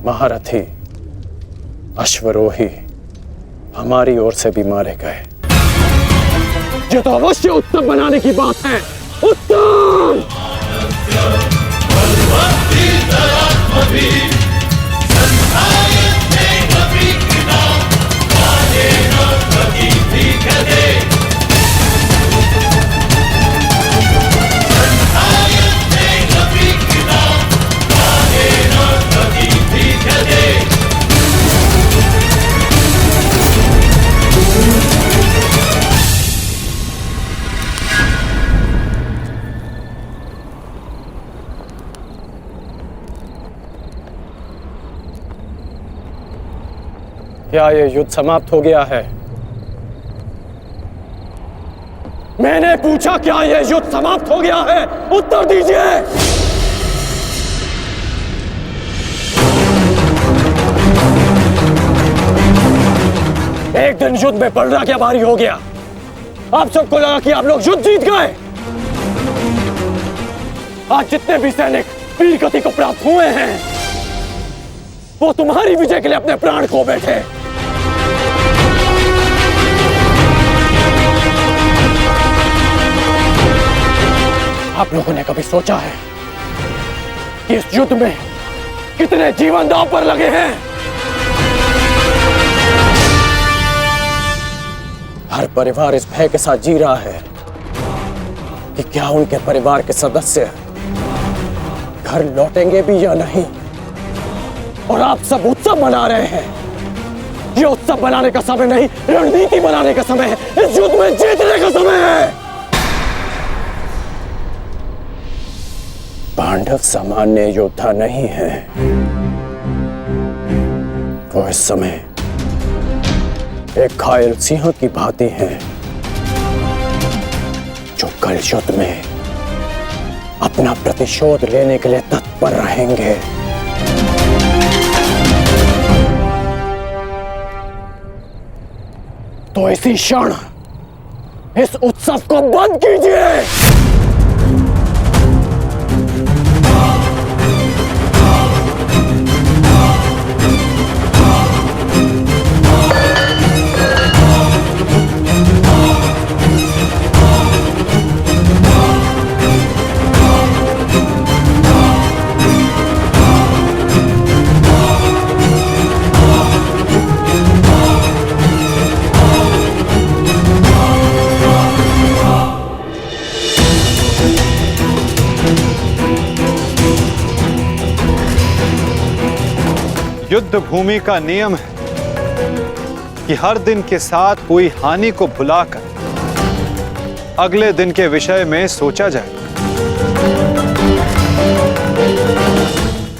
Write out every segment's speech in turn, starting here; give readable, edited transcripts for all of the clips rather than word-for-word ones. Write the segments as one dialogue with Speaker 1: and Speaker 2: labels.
Speaker 1: महारथी, अश्वरोही हमारी ओर से भी मारे गए। ये तो अवश्य उत्तम बनाने की बात है। उत्तम! क्या ये युद्ध समाप्त हो गया है? मैंने पूछा क्या ये युद्ध समाप्त हो गया है? उत्तर दीजिए। एक दिन युद्ध में पलड़ा क्या भारी हो गया। आप सबको लगा कि आप लोग युद्ध जीत गए। आज जितने भी सैनिक वीर गति को प्राप्त हुए हैं वो तुम्हारी विजय के लिए अपने प्राण खो बैठे। आप लोगों ने कभी सोचा है कि इस युद्ध में कितने जीवन दांव पर लगे हैं? हर परिवार इस भय के साथ जी रहा है कि क्या उनके परिवार के सदस्य घर लौटेंगे भी या नहीं। और आप सब उत्सव मना रहे हैं। ये उत्सव बनाने का समय नहीं, रणनीति बनाने का समय है। इस युद्ध में जीतने का समय है। पांडव सामान्य योद्धा नहीं है। वो इस समय एक घायल सिंह की भांति हैं जो कल युद्ध में अपना प्रतिशोध लेने के लिए तत्पर रहेंगे। तो इसी क्षण इस उत्सव को बंद कीजिए।
Speaker 2: युद्ध भूमि का नियम है कि हर दिन के साथ हुई हानि को भुलाकर अगले दिन के विषय में सोचा जाए।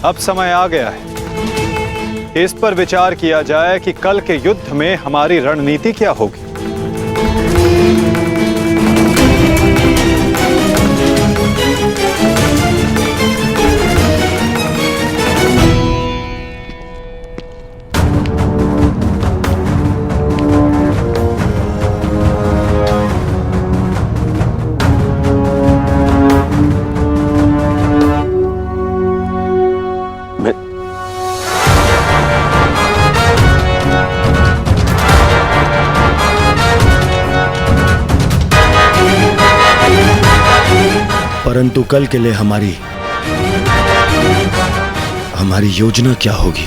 Speaker 2: अब समय आ गया है इस पर विचार किया जाए कि कल के युद्ध में हमारी रणनीति क्या होगी।
Speaker 3: परंतु कल के लिए हमारी योजना क्या होगी?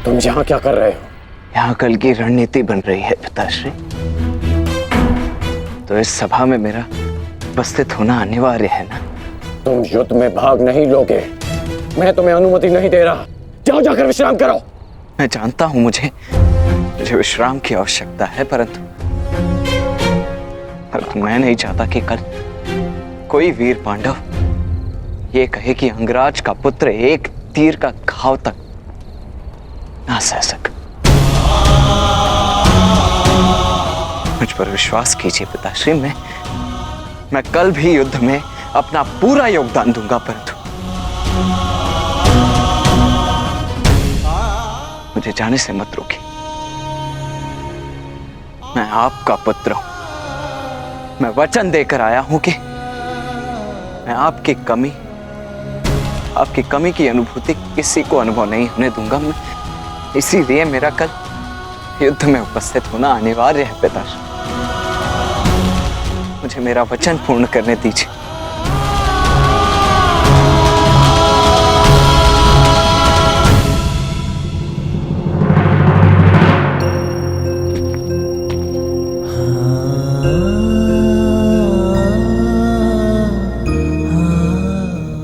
Speaker 1: तुम यहाँ क्या कर रहे हो?
Speaker 4: यहाँ कल की रणनीति बन रही है पिताश्री। तो इस सभा में मेरा उपस्थित होना अनिवार्य है ना।
Speaker 1: तुम युद्ध में भाग नहीं लोगे। मैं तुम्हें अनुमति नहीं दे रहा। जाओ जाकर विश्राम करो।
Speaker 4: मैं जानता हूं मुझे विश्राम की आवश्यकता है, परंतु मैं नहीं चाहता कि कल कोई वीर पांडव ये कहे कि अंगराज का पुत्र एक तीर का घाव तक ना सह सके। मुझ पर विश्वास कीजिए पिताश्री, मैं कल भी युद्ध में अपना पूरा योगदान दूंगा, परंतु मुझे जाने से मत रोकिए। मैं आपका पुत्र हूं। मैं वचन देकर आया हूं कि मैं आपकी कमी की अनुभूति किसी को अनुभव नहीं होने दूंगा। मैं इसीलिए मेरा कल युद्ध में उपस्थित होना अनिवार्य है पिताश्री। मुझे मेरा वचन पूर्ण करने दीजिए।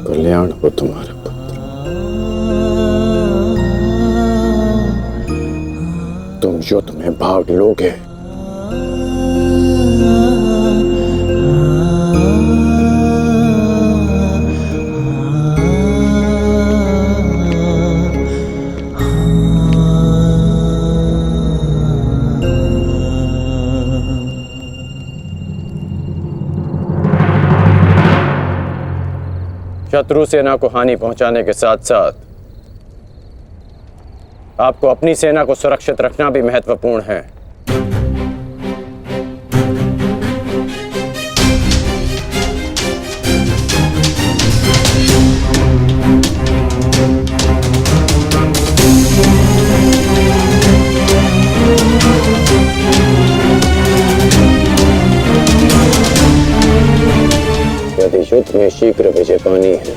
Speaker 1: कल्याण हो तुम्हारे पुत्र। तुम युद्ध में भाग लोगे। शत्रु सेना को हानि पहुंचाने के साथ साथ आपको अपनी सेना को सुरक्षित रखना भी महत्वपूर्ण है। यदि युद्ध में शीघ्र विजय पानी है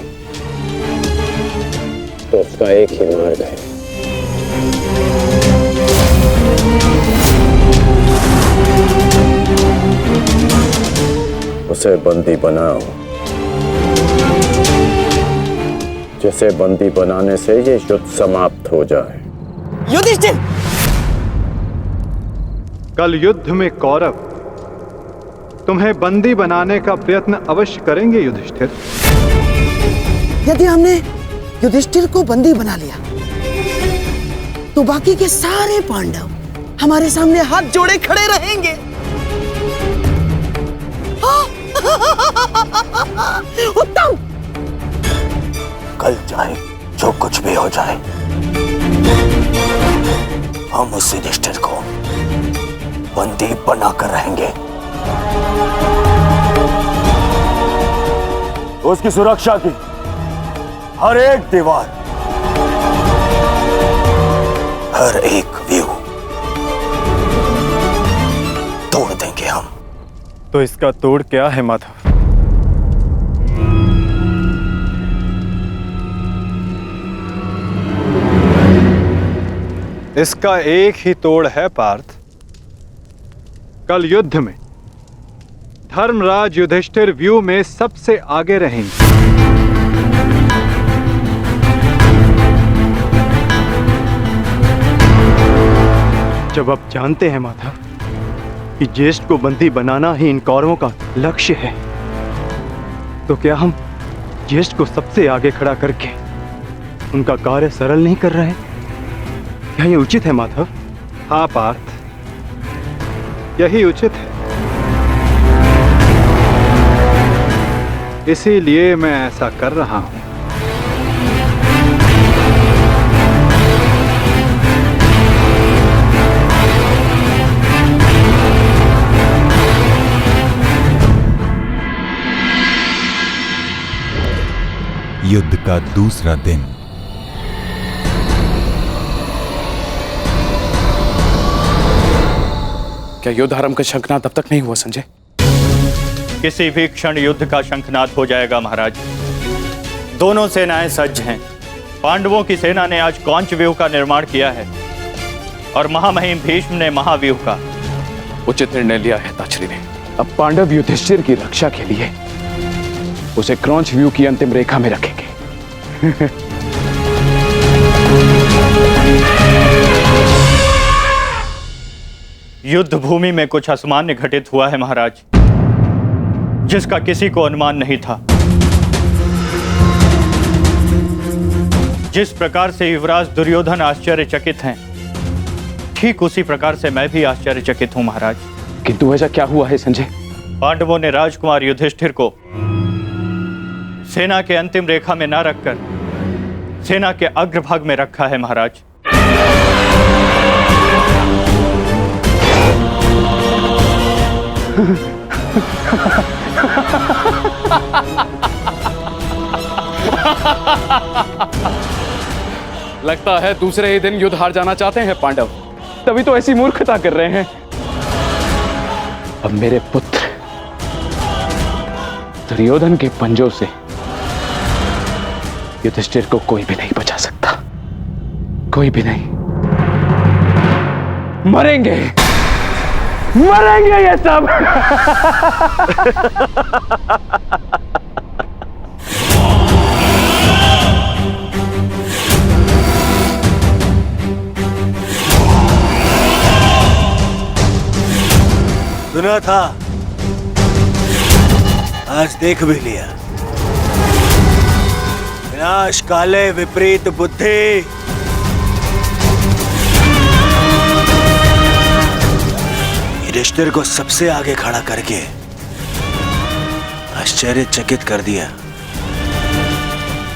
Speaker 1: तो उसका एक ही मार्ग है, उसे बंदी बनाओ। जिसे बंदी बनाने से ये युद्ध समाप्त हो जाए।
Speaker 5: युधिष्ठिर!
Speaker 2: कल युद्ध में कौरव तुम्हें बंदी बनाने का प्रयत्न अवश्य करेंगे युधिष्ठिर।
Speaker 5: यदि हमने युधिष्ठिर को बंदी बना लिया तो बाकी के सारे पांडव हमारे सामने हाथ जोड़े खड़े रहेंगे। उत्तम!
Speaker 6: कल चाहे जो कुछ भी हो जाए, हम उस युधिष्ठिर को बंदी बनाकर रहेंगे। उसकी सुरक्षा की हर एक दीवार, हर एक व्यू तोड़ देंगे हम।
Speaker 7: तो इसका तोड़ क्या है माधव?
Speaker 2: इसका एक ही तोड़ है पार्थ। कल युद्ध में धर्मराज युधिष्ठिर व्यू में सबसे आगे रहेंगे।
Speaker 7: जब आप जानते हैं माधव कि ज्येष्ठ को बंदी बनाना ही इन कौरवों का लक्ष्य है, तो क्या हम ज्येष्ठ को सबसे आगे खड़ा करके उनका कार्य सरल नहीं कर रहे हैं? क्या ये उचित है माधव?
Speaker 2: हाँ पार्थ, यही उचित है। इसीलिए मैं ऐसा कर रहा हूं।
Speaker 8: युद्ध का दूसरा दिन।
Speaker 9: क्या युद्ध आरंभ का शंखनाद तब तक नहीं हुआ संजय?
Speaker 10: किसी भी क्षण युद्ध का शंखनाद हो जाएगा महाराज। दोनों सेनाएं सज्ज हैं। पांडवों की सेना ने आज कौंच व्यूह का निर्माण किया है और महामहिम भीष्म ने महाव्यूह का।
Speaker 9: उचित निर्णय लिया है ताछरी ने। अब पांडव युधिष्ठिर की रक्षा के लिए उसे क्रौंच व्यूह की अंतिम रेखा में रखेंगे।
Speaker 10: युद्ध भूमि में कुछ असामान्य घटित हुआ है महाराज, जिसका किसी को अनुमान नहीं था। जिस प्रकार से युवराज दुर्योधन आश्चर्यचकित हैं, ठीक उसी प्रकार से मैं भी आश्चर्यचकित हूं महाराज।
Speaker 9: किंतु ऐसा क्या हुआ है संजय?
Speaker 10: पांडवों ने राजकुमार युधिष्ठिर को सेना के अंतिम रेखा में न रखकर सेना के अग्रभाग में रखा है महाराज।
Speaker 9: लगता है दूसरे ही दिन युद्ध हार जाना चाहते हैं पांडव, तभी तो ऐसी मूर्खता कर रहे हैं। अब मेरे पुत्र दुर्योधन के पंजों से युधिष्ठिर को कोई भी नहीं बचा सकता, कोई भी नहीं। मरेंगे, मरेंगे ये सब।
Speaker 6: सुना था, आज देख भी लिया। विनाश काले विपरीत बुद्धि। युधिष्ठिर को सबसे आगे खड़ा करके आश्चर्यचकित कर दिया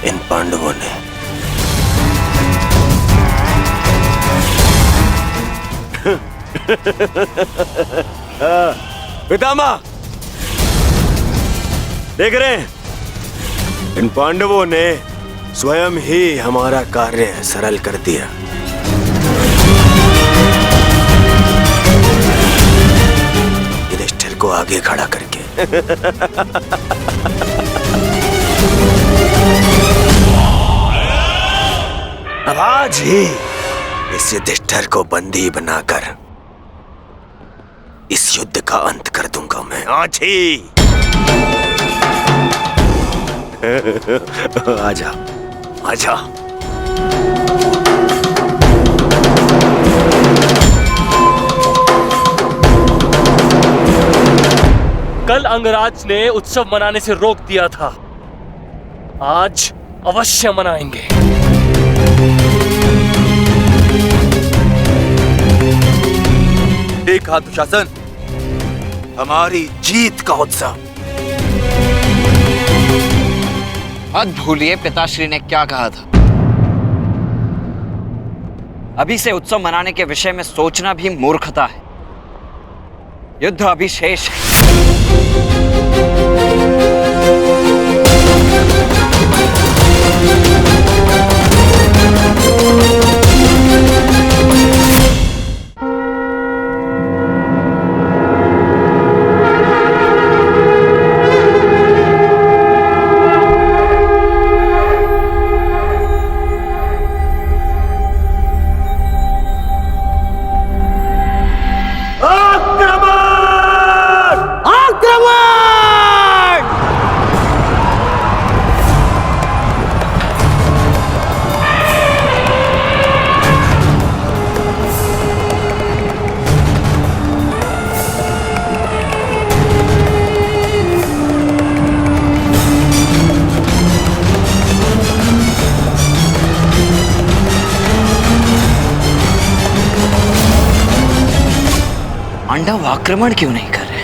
Speaker 6: इन पांडवों ने। पितामह, देख रहे हैं, इन पांडवों ने स्वयं ही हमारा कार्य सरल कर दिया। युधिष्ठिर को आगे खड़ा करके। अब आज ही इस युधिष्ठिर को बंदी बनाकर इस युद्ध का अंत कर दूंगा मैं, आज ही। आजा, आजा।
Speaker 11: कल अंगराज ने उत्सव मनाने से रोक दिया था, आज अवश्य मनाएंगे।
Speaker 6: देखा दुशासन, हमारी जीत का उत्सव।
Speaker 4: मत भूलिए पिताश्री ने क्या कहा था। अभी से उत्सव मनाने के विषय में सोचना भी मूर्खता है। युद्ध अभी शेष है। पांडव आक्रमण क्यों नहीं कर रहे?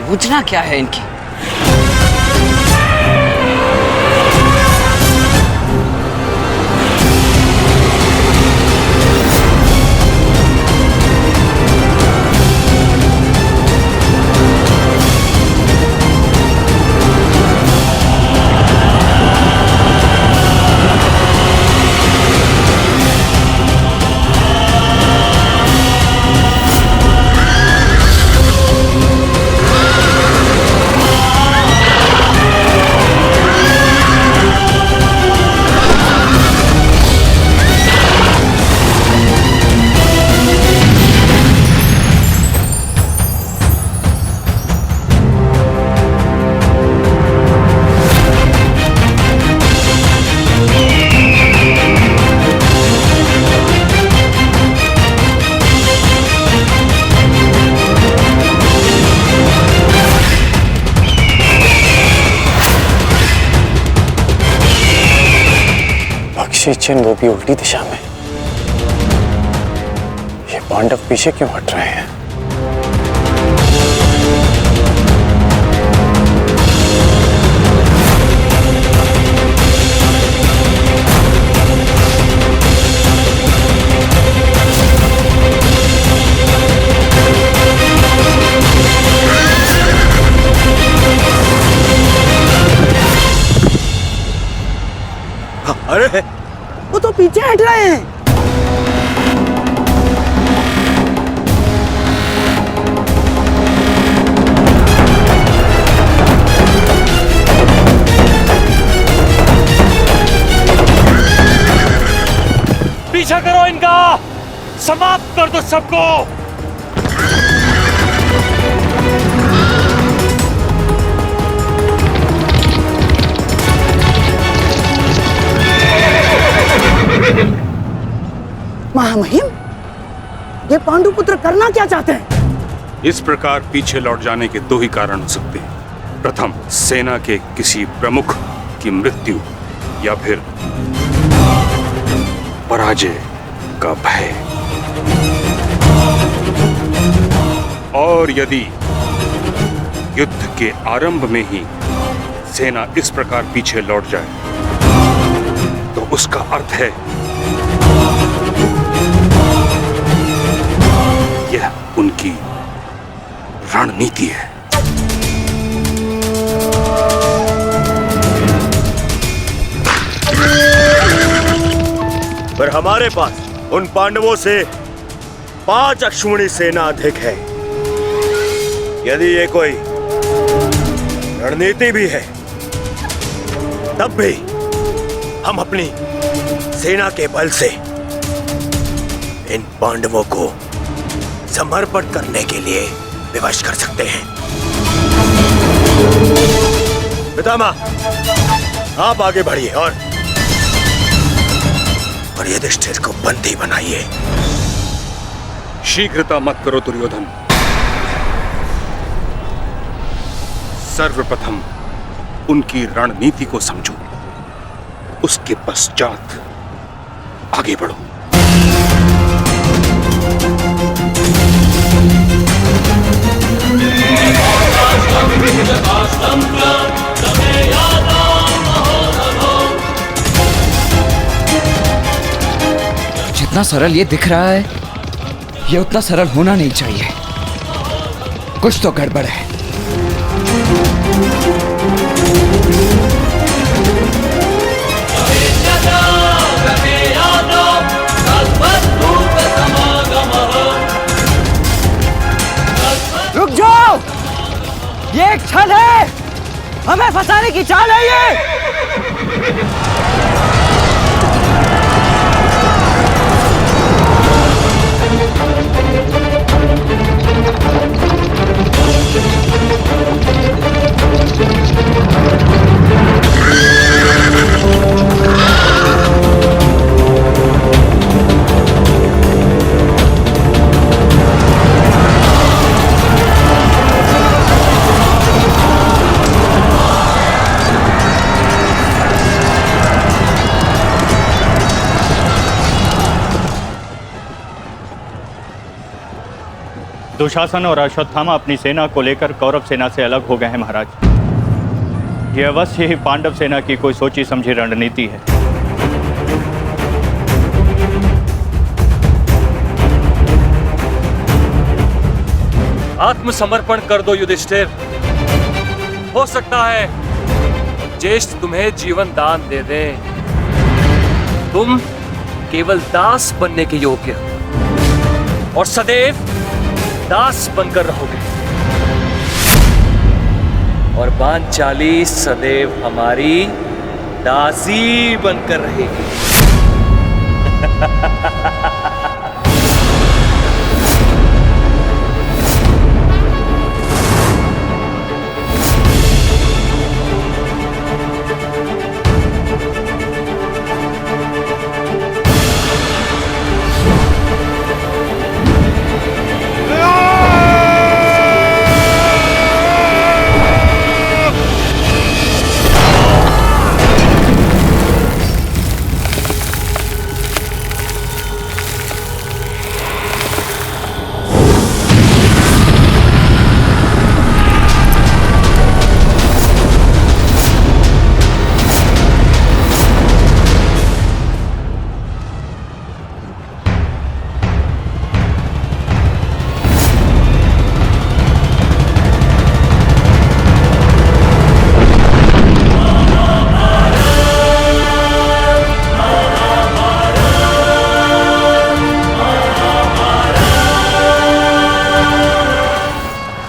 Speaker 4: योजना क्या है इनकी?
Speaker 1: चिन्ह वो भी उल्टी दिशा में। ये पांडव पीछे क्यों हट रहे हैं?
Speaker 5: वो तो पीछे हट रहे हैं।
Speaker 11: पीछा करो इनका, समाप्त कर दो सबको।
Speaker 5: महामहिम, ये पांडुपुत्र करना क्या चाहते हैं?
Speaker 12: इस प्रकार पीछे लौट जाने के दो ही कारण हो सकते हैं। प्रथम, सेना के किसी प्रमुख की मृत्यु, या फिर पराजय का भय। और यदि युद्ध के आरंभ में ही सेना इस प्रकार पीछे लौट जाए तो उसका अर्थ है यह उनकी रणनीति है।
Speaker 6: पर हमारे पास उन पांडवों से 5 अश्विनी सेना अधिक है। यदि ये कोई रणनीति भी है, तब भी हम अपनी सेना के बल से इन पांडवों को समर्पण करने के लिए विवश कर सकते हैं। पितामह, आप आगे बढ़िए और युधिष्ठिर को बंदी बनाइए।
Speaker 12: शीघ्रता मत करो दुर्योधन। सर्वप्रथम उनकी रणनीति को समझो, उसके पश्चात आगे बढ़ो।
Speaker 4: जितना सरल ये दिख रहा है, ये उतना सरल होना नहीं चाहिए। कुछ तो गड़बड़ है।
Speaker 5: रुक जाओ, ये एक छल है, हमें फंसाने की चाल है ये।
Speaker 10: दुशासन और अश्वत्थामा अपनी सेना को लेकर कौरव सेना से अलग हो गए हैं महाराज। यह अवश्य ही पांडव सेना की कोई सोची समझी रणनीति है।
Speaker 11: आत्मसमर्पण कर दो युधिष्ठिर। हो सकता है ज्येष्ठ तुम्हें जीवन दान दे दे। तुम केवल दास बनने के योग्य और सदैव दास बनकर रहोगे, और पांचाली सदैव हमारी दासी बनकर रहेगी।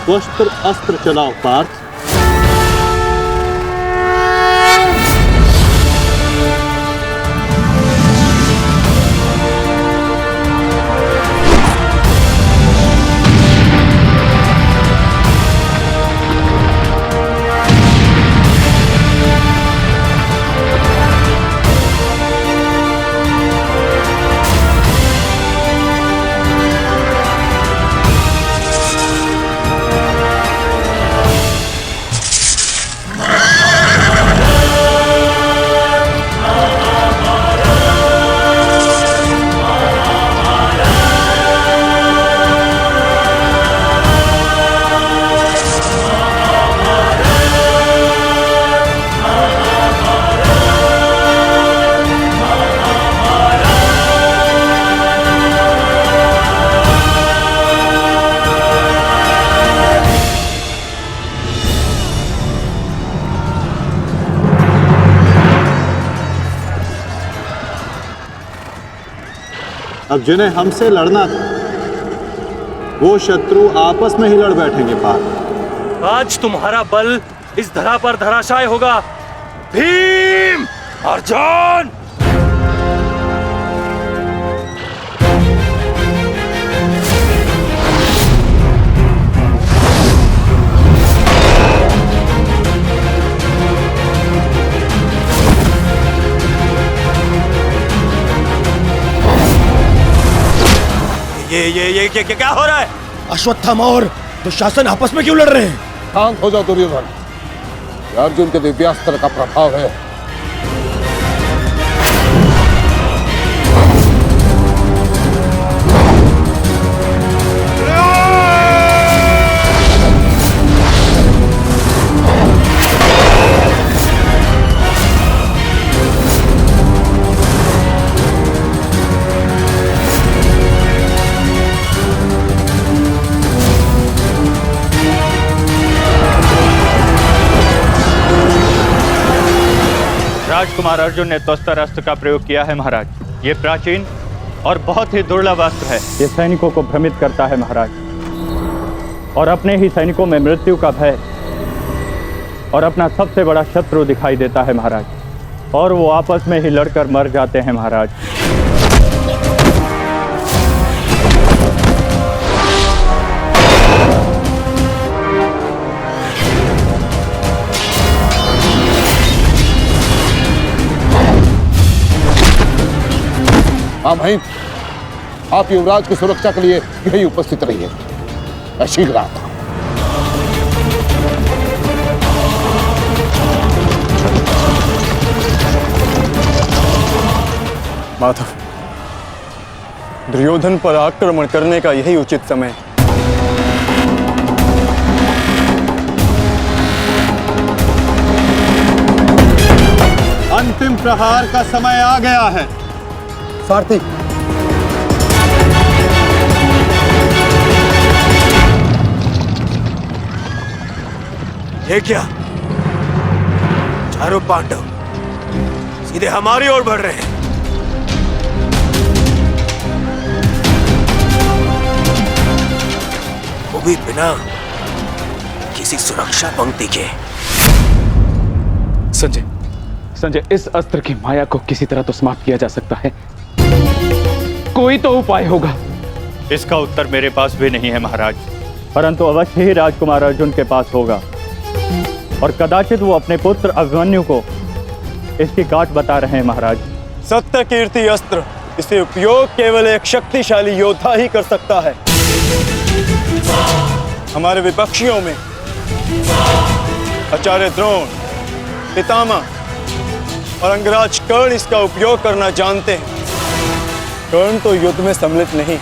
Speaker 13: वस्त्र अस्त्र चलाओ पार्थ। अब जिन्हें हमसे लड़ना था वो शत्रु आपस में ही लड़ बैठेंगे पार्थ।
Speaker 11: आज तुम्हारा बल इस धरा पर धराशाय होगा। भीम, अर्जुन! ये क्या हो रहा है?
Speaker 3: अश्वत्थामा और दुशासन आपस में क्यों लड़ रहे हैं?
Speaker 14: शांत हो जाओ दुर्योधन। ये अर्जुन के दिव्यास्त्र का प्रभाव है।
Speaker 10: राजकुमार अर्जुन ने त्वस्तर अस्त्र का प्रयोग किया है महाराज। ये प्राचीन और बहुत ही दुर्लभ अस्त्र है। ये सैनिकों को भ्रमित करता है महाराज, और अपने ही सैनिकों में मृत्यु का भय और अपना सबसे बड़ा शत्रु दिखाई देता है महाराज, और वो आपस में ही लड़कर मर जाते हैं महाराज।
Speaker 14: हाँ भाई, आप युवराज की सुरक्षा के लिए यही उपस्थित रहिए। मैं शीघ्र आता हूं।
Speaker 7: माधव, दुर्योधन पर आक्रमण करने का यही उचित समय। अंतिम प्रहार का समय आ गया है।
Speaker 3: सारथी,
Speaker 6: ये क्या? चारों पांडव सीधे हमारी ओर बढ़ रहे हैं। वो भी बिना किसी सुरक्षा पंक्ति के।
Speaker 9: संजय, इस अस्त्र की माया को किसी तरह तो समाप्त किया जा सकता है। कोई तो उपाय होगा।
Speaker 10: इसका उत्तर मेरे पास भी नहीं है महाराज, परंतु अवश्य ही राजकुमार अर्जुन के पास होगा, और कदाचित वो अपने पुत्र अभिमन्यु को इसकी काट बता रहे हैं महाराज।
Speaker 7: सत्य कीर्ति अस्त्र, इसे उपयोग केवल एक शक्तिशाली योद्धा ही कर सकता है। हमारे विपक्षियों में आचार्य द्रोण, पितामह और अंगराज कर्ण इसका उपयोग करना जानते हैं। कर्ण तो युद्ध में सम्मिलित नहीं,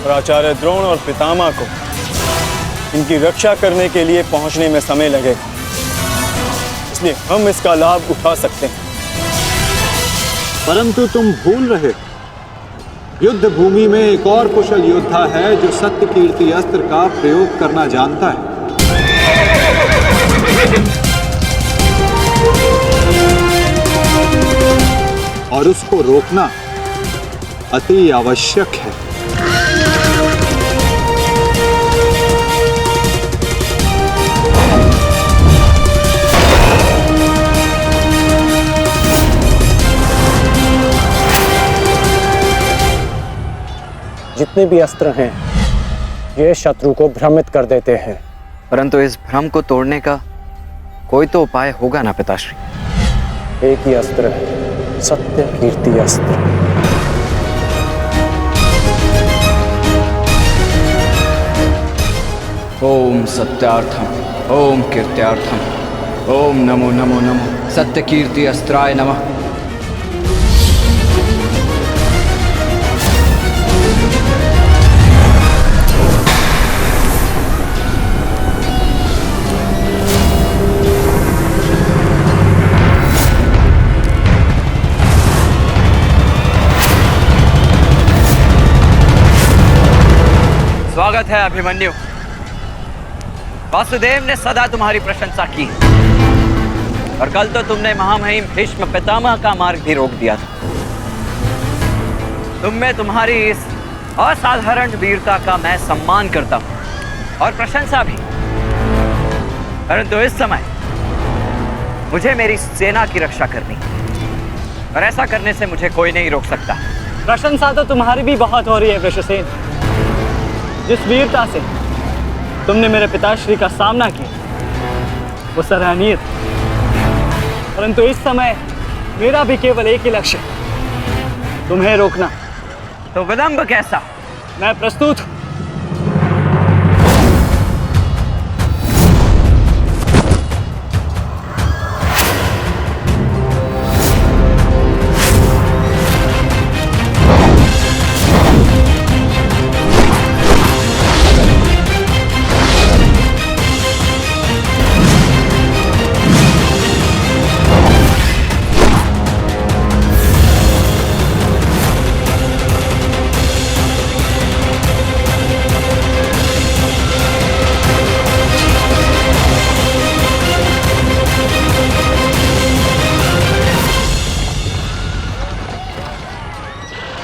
Speaker 7: और आचार्य द्रोण और पितामह को इनकी रक्षा करने के लिए पहुंचने में समय लगेगा, इसलिए हम इसका लाभ उठा सकते हैं।
Speaker 13: परंतु तुम भूल रहे हो, युद्ध भूमि में एक और कुशल योद्धा है जो सत्य कीर्ति अस्त्र का प्रयोग करना जानता है। और उसको रोकना अति आवश्यक है।
Speaker 1: जितने भी अस्त्र हैं ये शत्रु को भ्रमित कर देते हैं।
Speaker 4: परंतु इस भ्रम को तोड़ने का कोई तो उपाय होगा ना पिताश्री?
Speaker 1: एक ही अस्त्र है, सत्य कीर्ति अस्त्र।
Speaker 9: ओम सत्यार्थम ओम कीर्त्यार्थम ओम नमो नमो नमो सत्य कीर्ति अस्त्राय नमः।
Speaker 4: स्वागत है अभिमन्यु। वासुदेव ने सदा तुम्हारी प्रशंसा की और कल तो तुमने महामहिम भीष्म पितामह का मार्ग भी रोक दिया था। तुम में तुम्हारी इस असाधारण वीरता का मैं सम्मान करता हूं और प्रशंसा भी। परंतु इस समय मुझे मेरी सेना की रक्षा करनी है और ऐसा करने से मुझे कोई नहीं रोक सकता।
Speaker 15: प्रशंसा तो तुम्हारी भी बहुत हो रही है वृषसेन। जिस वीरता से तुमने मेरे पिताश्री का सामना किया वो सराहनीय था। परंतु इस समय मेरा भी केवल एक ही लक्ष्य है, तुम्हें रोकना।
Speaker 4: तो विलंब कैसा?
Speaker 15: मैं प्रस्तुत हूं।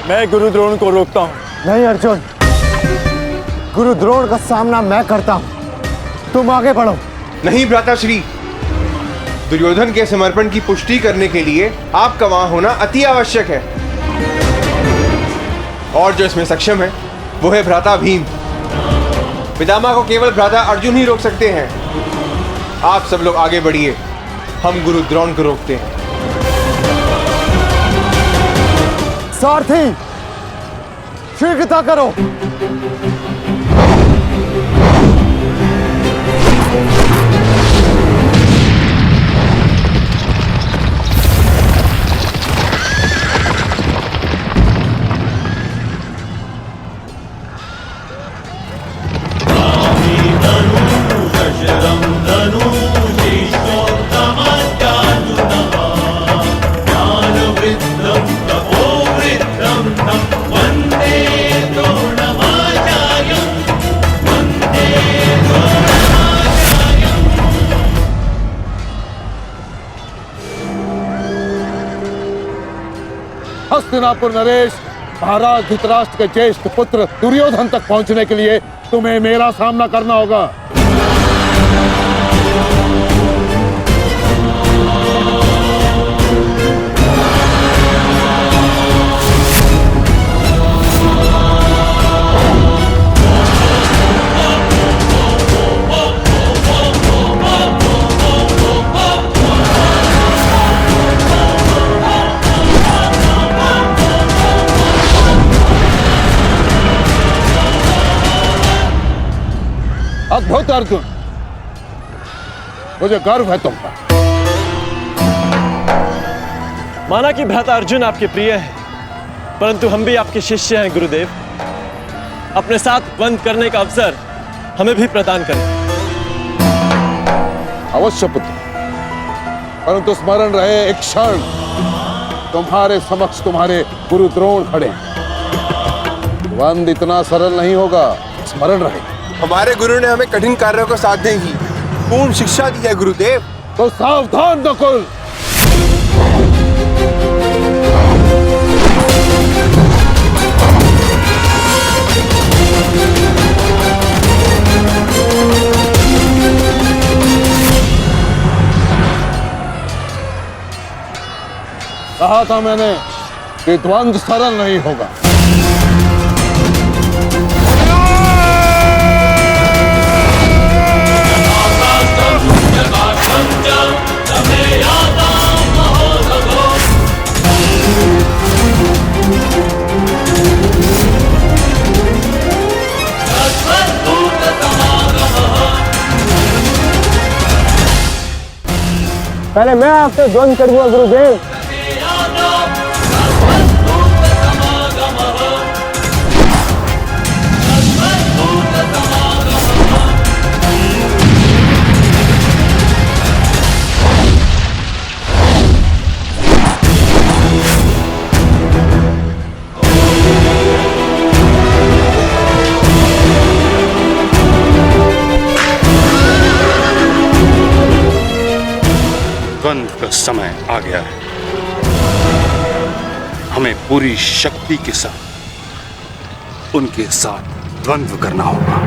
Speaker 3: मैं गुरु द्रोण को रोकता हूं।
Speaker 14: नहीं अर्जुन, गुरु द्रोण का सामना मैं करता हूं, तुम आगे बढ़ो।
Speaker 16: नहीं भ्राताश्री, दुर्योधन के समर्पण की पुष्टि करने के लिए आपका वहां होना अति आवश्यक है। और जो इसमें सक्षम है वो है भ्राता भीम। पितामह को केवल भ्राता अर्जुन ही रोक सकते हैं। आप सब लोग आगे बढ़िए, हम गुरु द्रोण को रोकते हैं।
Speaker 14: सारथी, शीघ्रता करो। हस्तिनापुर नरेश, महाराज धृतराष्ट्र के ज्येष्ठ पुत्र दुर्योधन तक पहुंचने के लिए तुम्हें मेरा सामना करना होगा। अद्भुत अर्जुन, मुझे गर्व है तुम पर।
Speaker 3: माना कि भ्राता अर्जुन आपके प्रिय है, परंतु हम भी आपके शिष्य हैं गुरुदेव। अपने साथ बंद करने का अवसर हमें भी प्रदान करें।
Speaker 14: अवश्य पुत्र, परंतु स्मरण रहे एक क्षण तुम्हारे समक्ष तुम्हारे गुरु द्रोण खड़े हैं। बंद इतना सरल नहीं होगा, स्मरण रहे।
Speaker 16: हमारे गुरु ने हमें कठिन कार्यों को साधने की पूर्ण शिक्षा दी है गुरुदेव।
Speaker 14: तो सावधान नकुल। कहा था मैंने कि द्वंद्व सरल नहीं होगा।
Speaker 1: पहले मैं आपसे द्वंद करूंगा गुरुदेव।
Speaker 12: द्वंद का समय आ गया है। हमें पूरी शक्ति के साथ उनके साथ द्वंद्व करना होगा।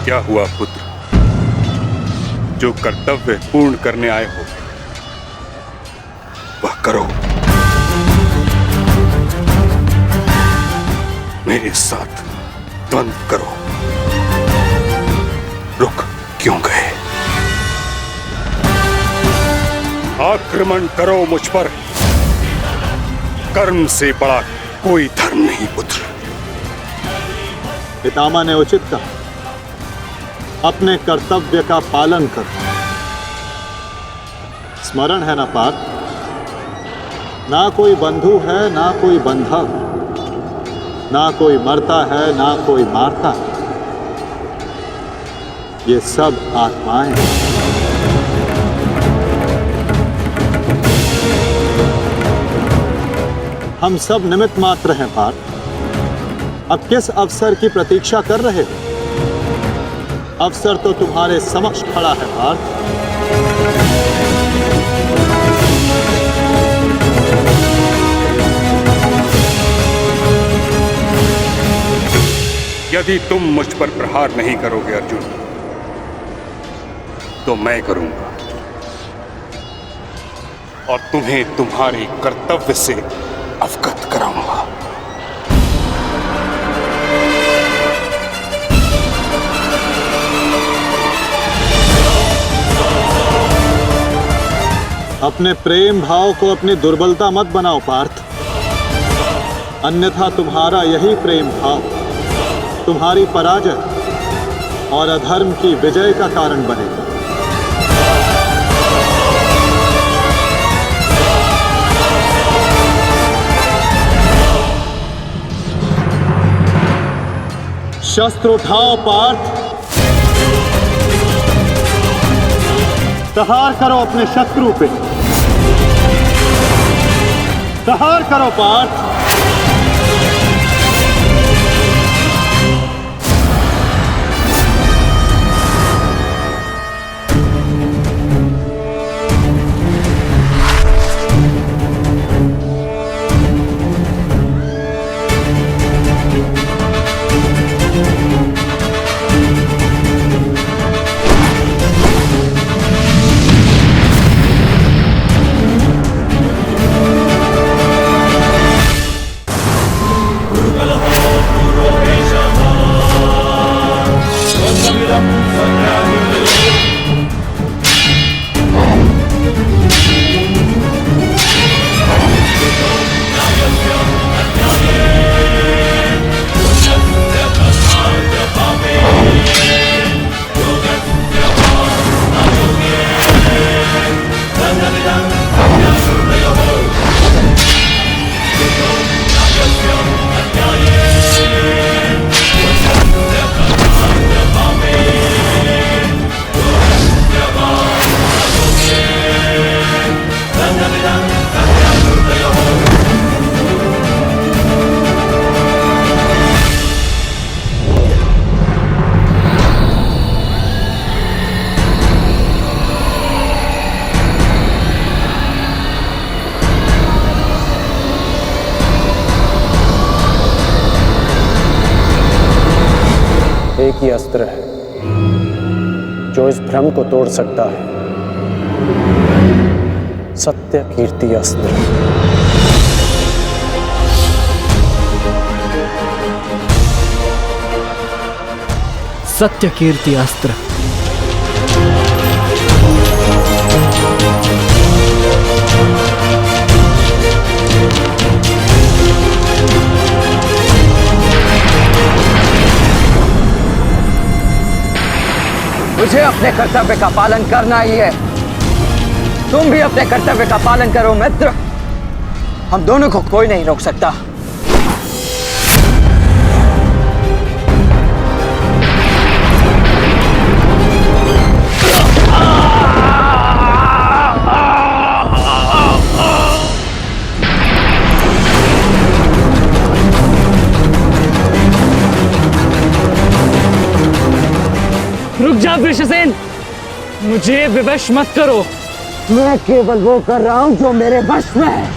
Speaker 12: क्या हुआ पुत्र? जो कर्तव्य पूर्ण करने आए हो वह करो। मेरे साथ द्वंद्व करो। रुक क्यों गए? आक्रमण करो मुझ पर। कर्म से बड़ा कोई धर्म नहीं पुत्र।
Speaker 13: पितामह ने उचित कहा, अपने कर्तव्य का पालन करो। स्मरण है ना पार्थ, ना कोई बंधु है ना कोई बंधा, ना कोई मरता है ना कोई मारता है, ये सब आत्माएं हैं। हम सब निमित्त मात्र हैं पार्थ। अब किस अवसर की प्रतीक्षा कर रहे हो? अवसर तो तुम्हारे समक्ष खड़ा है पार्थ।
Speaker 12: यदि तुम मुझ पर प्रहार नहीं करोगे अर्जुन, तो मैं करूंगा और तुम्हें तुम्हारे कर्तव्य से अवगत कराऊंगा।
Speaker 13: अपने प्रेम भाव को अपनी दुर्बलता मत बनाओ पार्थ, अन्यथा तुम्हारा यही प्रेम भाव तुम्हारी पराजय और अधर्म की विजय का कारण बनेगा। शस्त्र उठाओ पार्थ, प्रहार करो अपने शत्रु पे। प्रहार करो पार्थ।
Speaker 1: ही अस्त्र है जो इस भ्रम को तोड़ सकता है। सत्य कीर्ति अस्त्र।
Speaker 15: सत्य कीर्ति अस्त्र।
Speaker 4: मुझे अपने कर्तव्य का पालन करना ही है। तुम भी अपने कर्तव्य का पालन करो मित्र। हम दोनों को कोई नहीं रोक सकता।
Speaker 15: रुक जा वृषसेन, मुझे विवश मत करो।
Speaker 5: मैं केवल वो कर रहा हूं जो मेरे वश में है।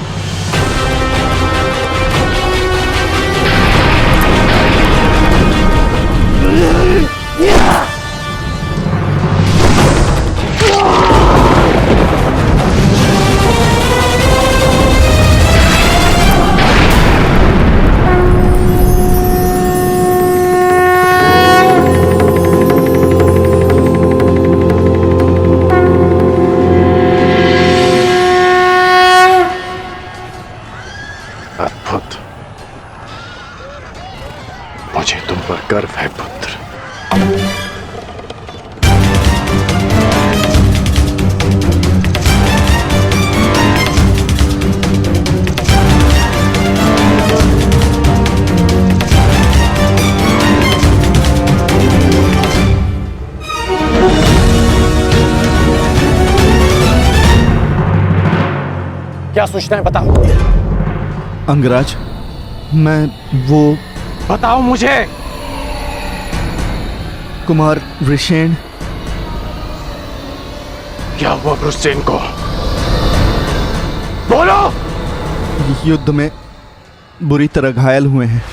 Speaker 7: अद्भुत। मुझे तुम पर गर्व है पुत्र।
Speaker 1: क्या सूचना है बताओ।
Speaker 17: अंगराज, मैं वो
Speaker 1: बताओ मुझे।
Speaker 17: कुमार वृषेण।
Speaker 1: क्या हुआ वृषसेन को? बोलो।
Speaker 17: युद्ध में बुरी तरह घायल हुए हैं।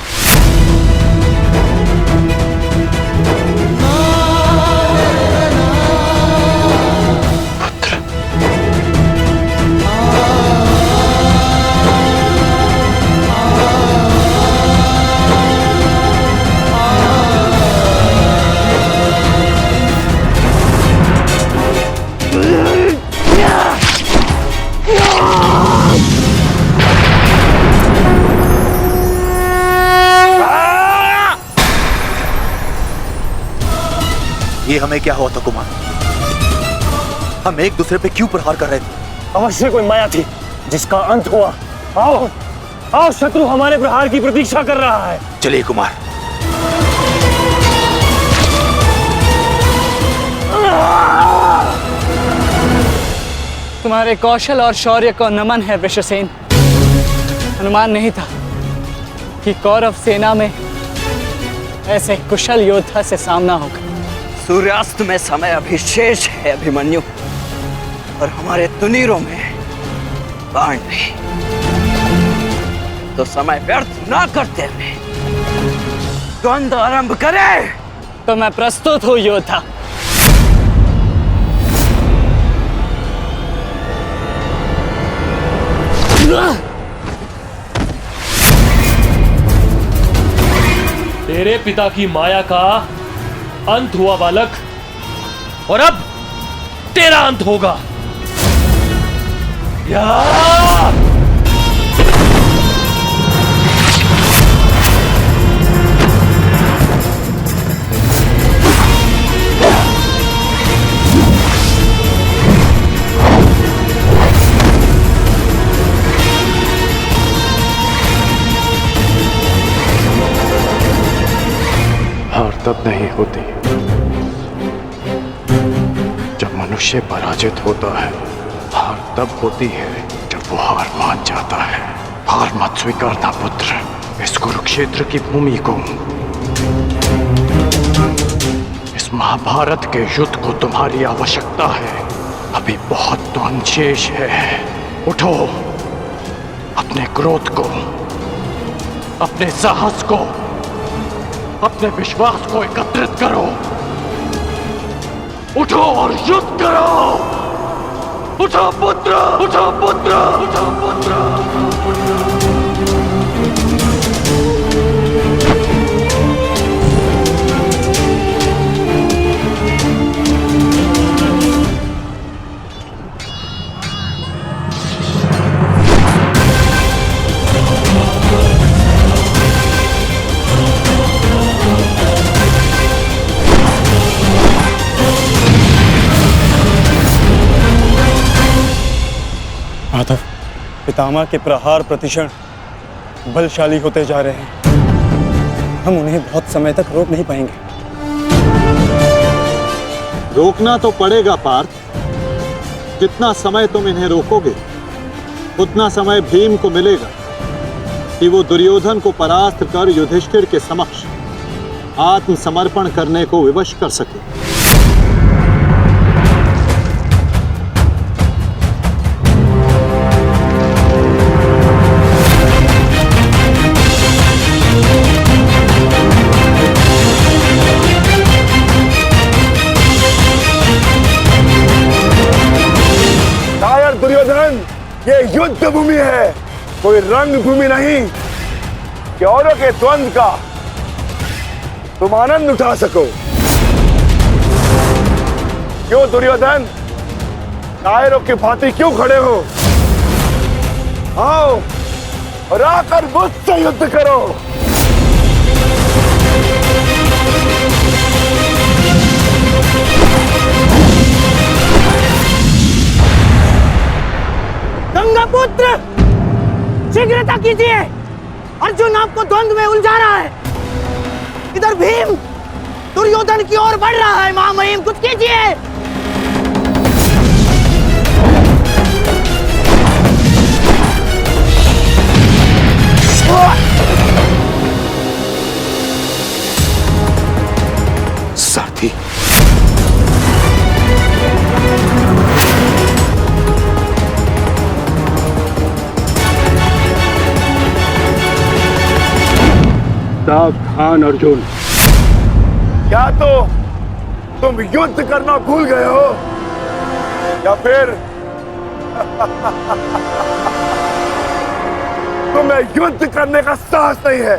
Speaker 6: ये हमें क्या हुआ था कुमार? हम एक दूसरे पे क्यों प्रहार कर रहे थे?
Speaker 3: अवश्य कोई माया थी जिसका अंत हुआ। आओ आओ, शत्रु हमारे प्रहार की प्रतीक्षा कर रहा है।
Speaker 6: चलिए कुमार।
Speaker 15: तुम्हारे कौशल और शौर्य को नमन है वृषसेन। अनुमान नहीं था कि कौरव सेना में ऐसे कुशल योद्धा से सामना होगा।
Speaker 4: सूर्यास्त में समय अभी शेष है अभिमन्यु, और हमारे तुनीरों में बाण नहीं। तो समय व्यर्थ ना करते हुए द्वंद्व आरंभ करें।
Speaker 15: तो मैं प्रस्तुत हूं योद्धा।
Speaker 11: तेरे पिता की माया का अंत हुआ बालक, और अब तेरा अंत होगा।
Speaker 7: हार तब नहीं होती जब मनुष्य पराजित होता है। हार तब होती है जब वो हार मान जाता है। हार मत स्वीकारना पुत्र। इस कुरुक्षेत्र की भूमि को, इस महाभारत के युद्ध को तुम्हारी आवश्यकता है। अभी बहुत तो शेष है। उठो, अपने क्रोध को, अपने साहस को
Speaker 18: अपने विश्वास को एकत्रित करो, उठो और युद्ध करो। उठो पुत्र, उठो पुत्र, उठो पुत्र।
Speaker 7: माधव, पितामह के प्रहार प्रतिक्षण बलशाली होते जा रहे हैं। हम उन्हें बहुत समय तक रोक नहीं पाएंगे।
Speaker 13: रोकना तो पड़ेगा पार्थ। जितना समय तुम इन्हें रोकोगे उतना समय भीम को मिलेगा कि वो दुर्योधन को परास्त कर युधिष्ठिर के समक्ष आत्मसमर्पण करने को विवश कर सके।
Speaker 19: दुर्योधन, ये युद्ध भूमि है, कोई रंग भूमि नहीं कि औरों के द्वंद्व का तुम आनंद उठा सको। क्यों दुर्योधन, कायरों की भांति क्यों खड़े हो? आओ और आकर मुझसे युद्ध करो।
Speaker 5: गंगापुत्र, शीघ्रता कीजिए। अर्जुन आपको द्वंद्व में उलझा रहा है। इधर भीम दुर्योधन की ओर बढ़ रहा है। महामहिम, कुछ कीजिए।
Speaker 6: साथी,
Speaker 19: सावधान अर्जुन, क्या तो तुम युद्ध करना भूल गए हो या फिर तुम्हें युद्ध करने का साहस नहीं है?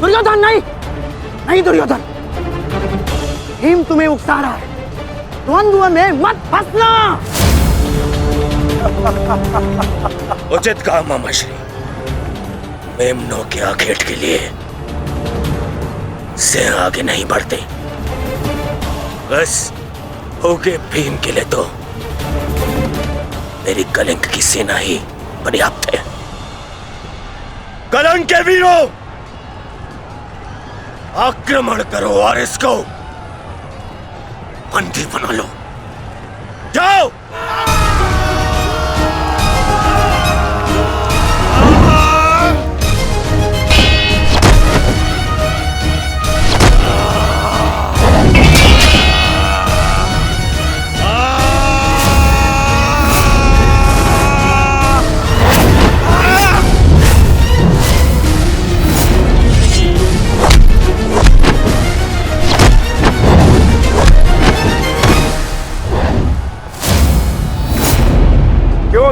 Speaker 5: दुर्योधन, नहीं नहीं दुर्योधन, भीम तुम्हें उकसा रहा है। द्वंद्व में मत फंसना।
Speaker 6: उचित कहा मामाश्री। मेमनों के आखेट के लिए से आगे नहीं बढ़ते, बस होगे भीम के लिए तो मेरी कलिंग की सेना ही पर्याप्त है। कलंक के वीरों, आक्रमण करो और इसको बंदी बना लो। जाओ।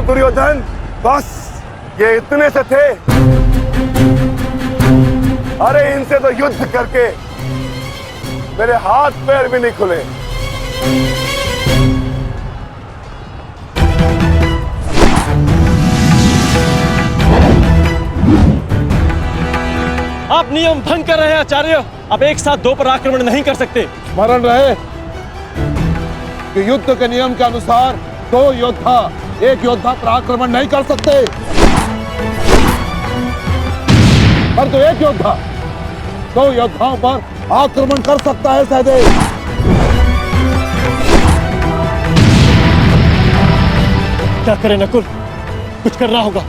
Speaker 19: दुर्योधन, बस ये इतने से थे? अरे इनसे तो युद्ध करके मेरे हाथ पैर भी नहीं खुले।
Speaker 3: आप नियम भंग कर रहे हैं आचार्य। आप एक साथ दो पर आक्रमण नहीं कर सकते।
Speaker 14: स्मरण रहे कि युद्ध के नियम के अनुसार दो योद्धा एक योद्धा पर आक्रमण नहीं कर सकते, पर तो एक योद्धा दो योद्धाओं पर आक्रमण कर सकता है। सहदेव,
Speaker 3: क्या करें नकुल, कुछ करना होगा।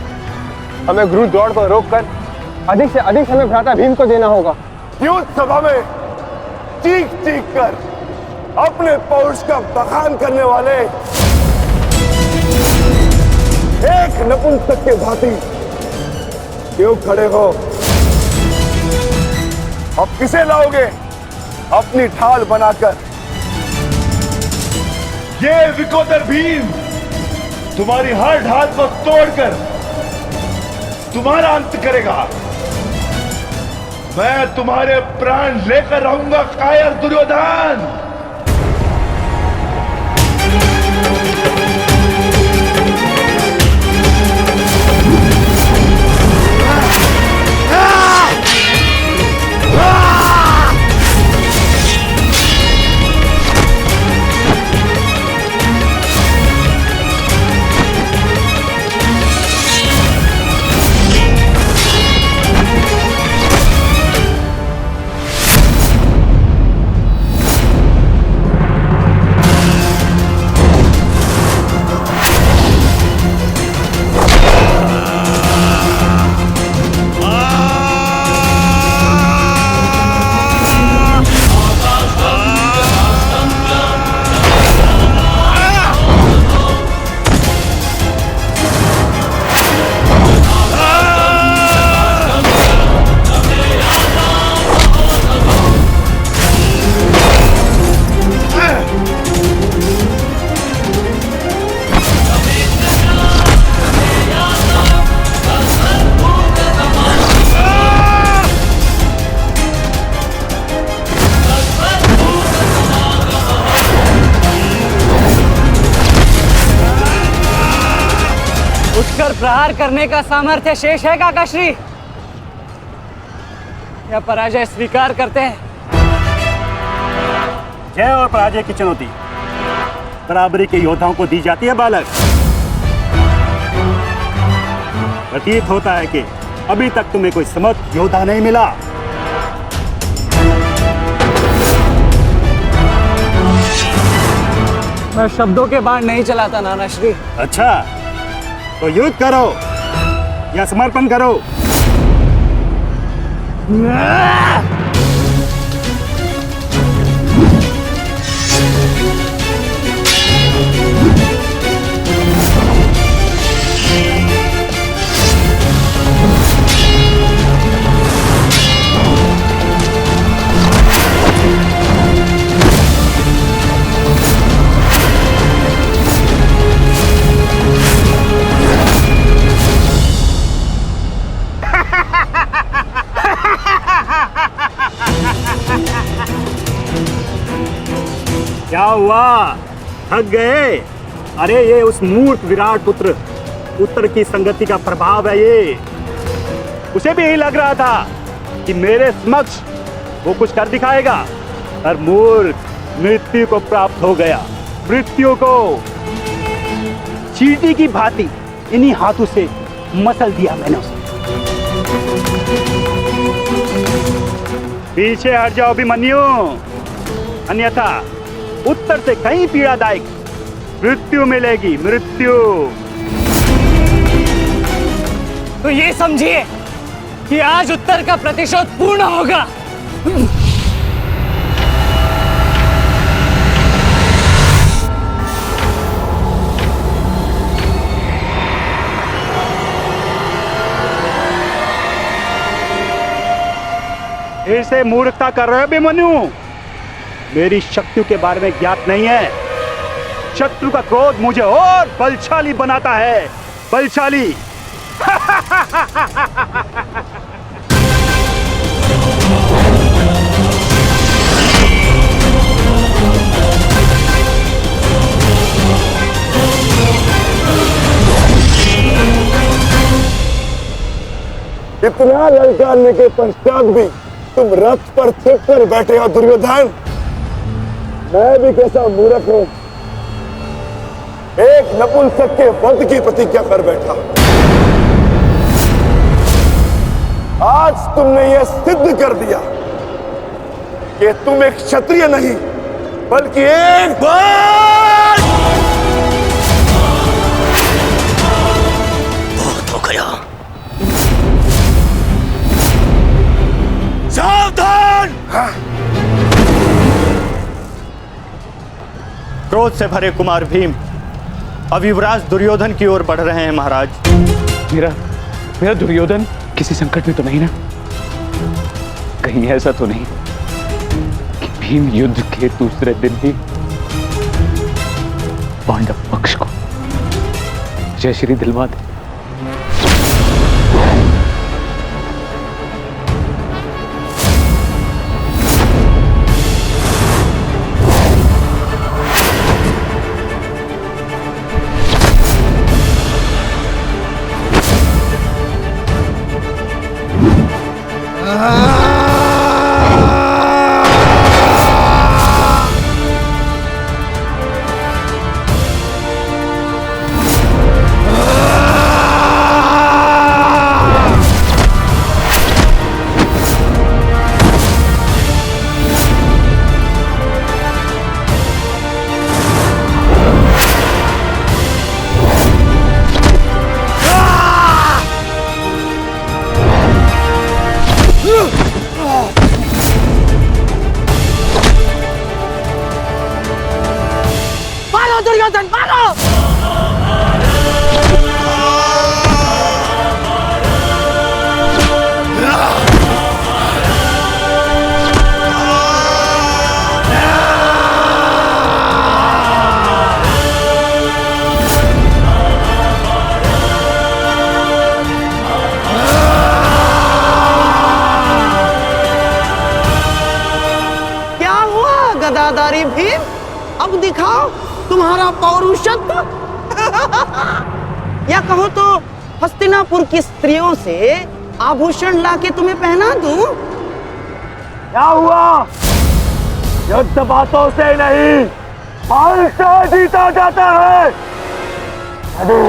Speaker 19: हमें गुरु द्रोण को रोककर अधिक से अधिक समय भ्राता भीम को देना होगा। युद्ध सभा में चीख चीख कर अपने पौरुष का बखान करने वाले एक नपुंसक के भांति क्यों खड़े हो? अब किसे लाओगे अपनी ढाल बनाकर?
Speaker 18: ये विकोदर भीम तुम्हारी हर ढाल को तोड़कर तुम्हारा अंत करेगा। मैं तुम्हारे प्राण लेकर रहूंगा कायर दुर्योधन।
Speaker 15: प्रहार करने का सामर्थ्य शेष है काकाश्री, या पराजय स्वीकार करते हैं?
Speaker 20: जय और पराजय की चुनौती बराबरी के योद्धाओं को दी जाती है बालक। प्रतीत होता है कि अभी तक तुम्हें कोई समर्थ योद्धा नहीं मिला।
Speaker 15: मैं शब्दों के बाण नहीं चलाता नानाश्री।
Speaker 20: अच्छा, तो युद्ध करो या समर्पण करो। क्या हुआ, थक गए? अरे ये उस मूर्ख विराट पुत्र उत्तर की संगति का प्रभाव है। ये उसे भी यही लग रहा था कि मेरे समक्ष वो कुछ कर दिखाएगा, पर मूर्ख मृत्यु को प्राप्त हो गया। मृत्यु को चींटी की भांति इन्हीं हाथों से मसल दिया मैंने उसे। पीछे हट जाओ अभिमन्यु, अन्यथा उत्तर से कहीं पीड़ादायक मृत्यु मिलेगी। मृत्यु
Speaker 15: तो ये समझिए कि आज उत्तर का प्रतिशोध पूर्ण होगा।
Speaker 20: फिर से मूर्खता कर रहे हो अभिमन्यु? मेरी शक्तियों के बारे में ज्ञात नहीं है। शत्रु का क्रोध मुझे और बलशाली बनाता है। बलशाली।
Speaker 19: इतना ललकारने के पश्चात भी तुम रथ पर छिप कर बैठे हो दुर्योधन। मैं भी कैसा मूर्ख हूं, एक नपुंसक के वध की प्रतिज्ञा कर बैठा। आज तुमने यह सिद्ध कर दिया कि तुम एक क्षत्रिय नहीं बल्कि एक
Speaker 6: बहुत हो गया। सावधान!
Speaker 10: क्रोध से भरे कुमार भीम अब युवराज दुर्योधन की ओर बढ़ रहे हैं महाराज।
Speaker 9: मेरा दुर्योधन किसी संकट में तो नहीं ना? कहीं ऐसा तो नहीं कि भीम युद्ध के दूसरे दिन ही पांडव पक्ष को जय श्री दिलवा दे?
Speaker 5: दुर्योधन मारो! क्या हुआ गदाधारी भीम? अब दिखाओ तुम्हारा पौरुषत्व। या कहो तो हस्तिनापुर की स्त्रियों से आभूषण लाके तुम्हें पहना दूं?
Speaker 19: क्या हुआ? युद्ध बातों से नहीं, बल से जीता जाता है। यदि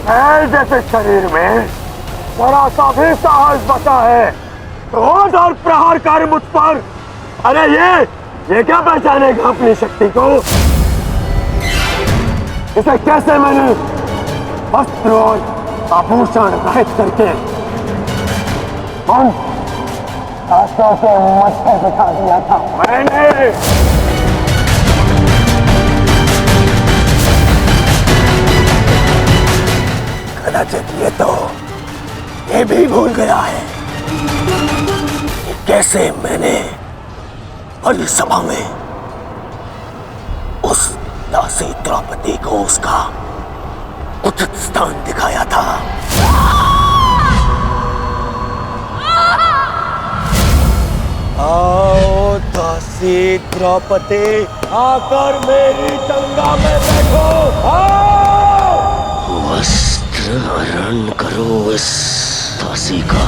Speaker 19: इस जैसे शरीर में जरा सा भी साहस बचा है, क्रोध और प्रहार कर मुझ पर। अरे ये क्या पहचानेगा अपनी शक्ति को? इसे कैसे मैंने वस्त्र और आभूषण रहित करके हाथों से मत्थे बिठा दिया था मैंने।
Speaker 6: कदाचित ये भी भूल गया है कि कैसे मैंने बड़ी सभा में उस दासी द्रौपदी को उसका उचित स्थान दिखाया था।
Speaker 5: आओ दासी द्रौपदी, आकर मेरी गंगा में बैठो। आओ!
Speaker 6: वस्त्र हरण करो इस दासी का।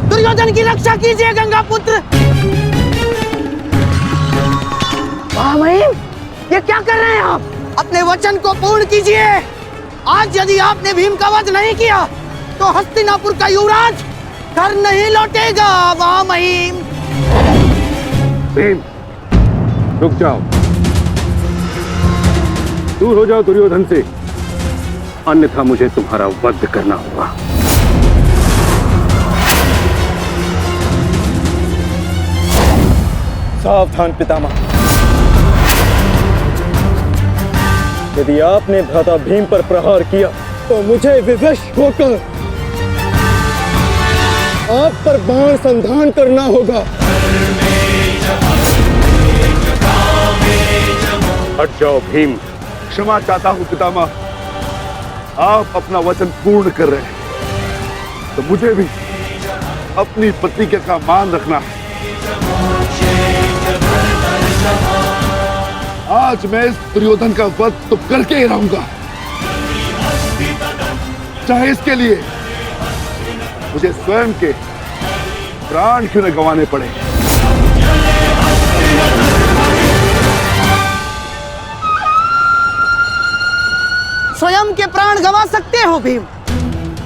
Speaker 5: दुर्योधन की रक्षा कीजिए गंगा पुत्र। महामहिम, ये क्या कर रहे हैं आप? अपने वचन को पूर्ण कीजिए। आज यदि आपने भीम का वध नहीं किया तो हस्तिनापुर का युवराज घर नहीं लौटेगा। महामहिम,
Speaker 12: भीम, रुक जाओ, दूर हो जाओ दुर्योधन से, अन्यथा मुझे तुम्हारा वध करना होगा।
Speaker 3: सावधान पितामह, यदि आपने भ्राता भीम पर प्रहार किया
Speaker 17: तो मुझे विवश होकर आप पर बाण संधान करना होगा।
Speaker 18: हट जाओ भीम। क्षमा चाहता हूं पितामह, आप अपना वचन पूर्ण कर रहे हैं तो मुझे भी अपनी प्रतिज्ञा का मान रखना है। आज मैं इस दुर्योधन का वध तो करके ही रहूंगा, चाहे इसके लिए मुझे स्वयं के प्राण क्यों न गंवाने पड़े।
Speaker 5: स्वयं के प्राण गंवा सकते हो भीम,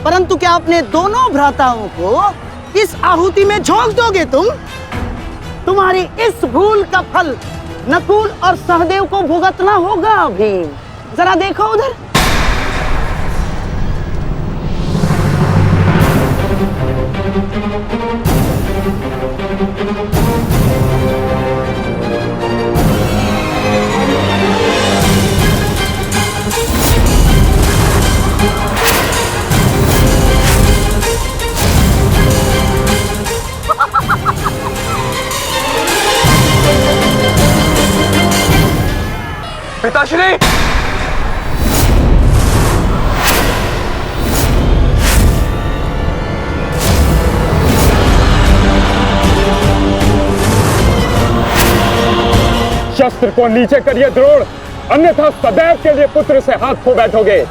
Speaker 5: परंतु क्या अपने दोनों भ्राताओं को इस आहुति में झोंक दोगे तुम? तुम्हारी इस भूल का फल नकुल और सहदेव को भुगतना होगा भीम। जरा देखो उधर।
Speaker 16: पिताश्री,
Speaker 20: शस्त्र को नीचे करिए द्रोण, अन्यथा सदैव के लिए पुत्र से हाथ खो बैठोगे।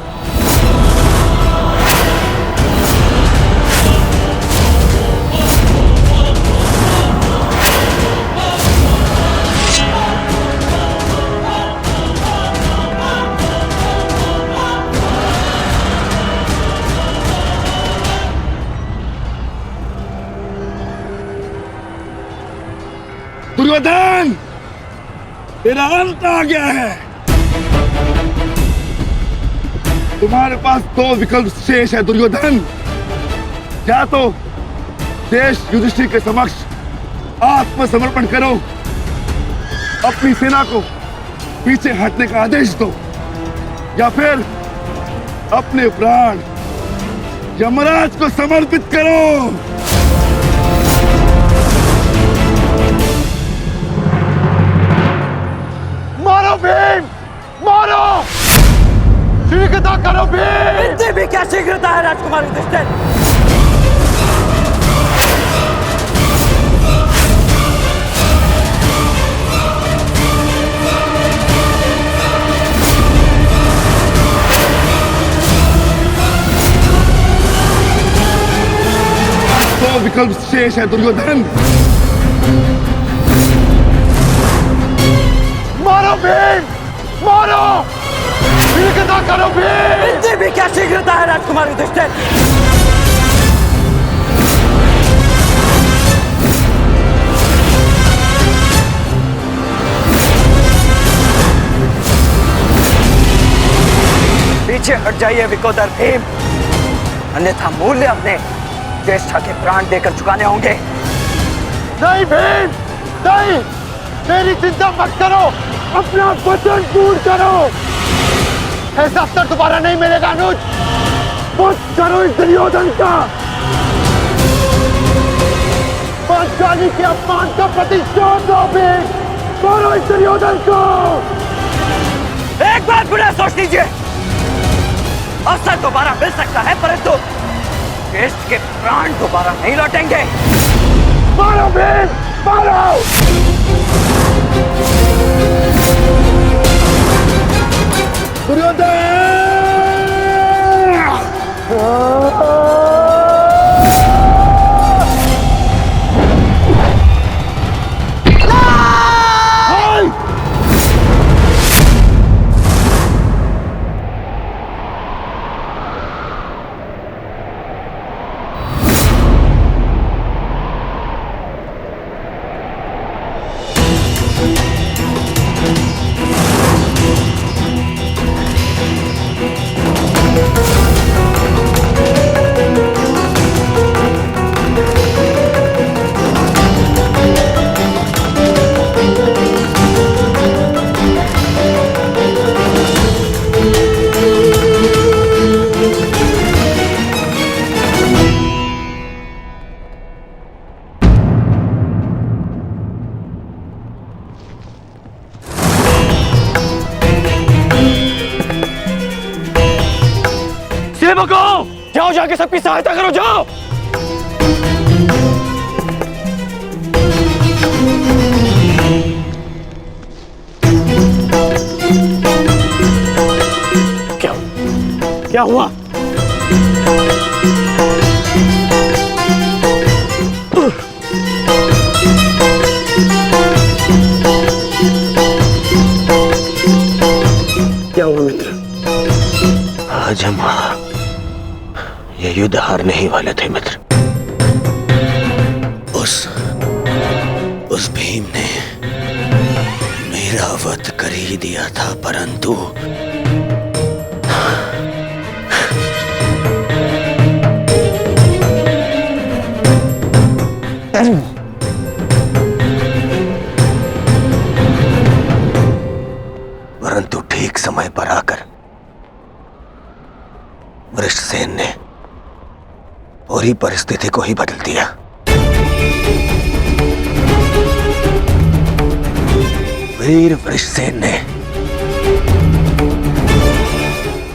Speaker 18: दुर्योधन, तेरा अंत आ गया है। तुम्हारे पास दो विकल्प शेष है दुर्योधन। या तो देश युधिष्ठिर के समक्ष आत्मसमर्पण करो, अपनी सेना को पीछे हटने का आदेश दो, या फिर अपने प्राण यमराज को समर्पित करो।
Speaker 19: मारो भीम, मारो! शीघ्रता करो भीम!
Speaker 5: इतनी भी क्या शीघ्रता है राजकुमार युधिष्ठिर?
Speaker 18: दो विकल्प शेष है दुर्योधन।
Speaker 19: मारो भीम, मारो! शीघ्रता करो भीम!
Speaker 5: इतनी भी क्या शीघ्रता है राजकुमार युधिष्ठिर?
Speaker 4: पीछे हट जाइए विकोदर भीम, अन्यथा मूल्य अपने ज्येष्ठा के प्राण देकर चुकाने होंगे।
Speaker 19: नहीं भीम, नहीं! मेरी चिंता मत करो, अपना वचन पूर्ण करो। ऐसा अवसर दोबारा नहीं मिलेगा अनुज। मत करो इस दुर्योधन का। पांचाली के अपमान का प्रतिशोध लो भीम। मारो इस दुर्योधन को।
Speaker 4: एक बार पुनः सोच लीजिए, अवसर दोबारा मिल सकता है, परंतु ज्येष्ठ के प्राण दोबारा नहीं लौटेंगे।
Speaker 19: मारो भीम, मारो!
Speaker 18: दुर्योधन!
Speaker 3: जाओ, जाके सबकी सहायता करो, जाओ। क्या हुआ?
Speaker 1: क्या हुआ मित्र? आज हम ये युद्ध हारने ही वाले थे मित्र। उस भीम ने मेरा वध कर ही दिया था, परंतु ठीक समय पर आकर वृषसेन ने पूरी परिस्थिति को ही बदल दिया। वीर वृषसेन ने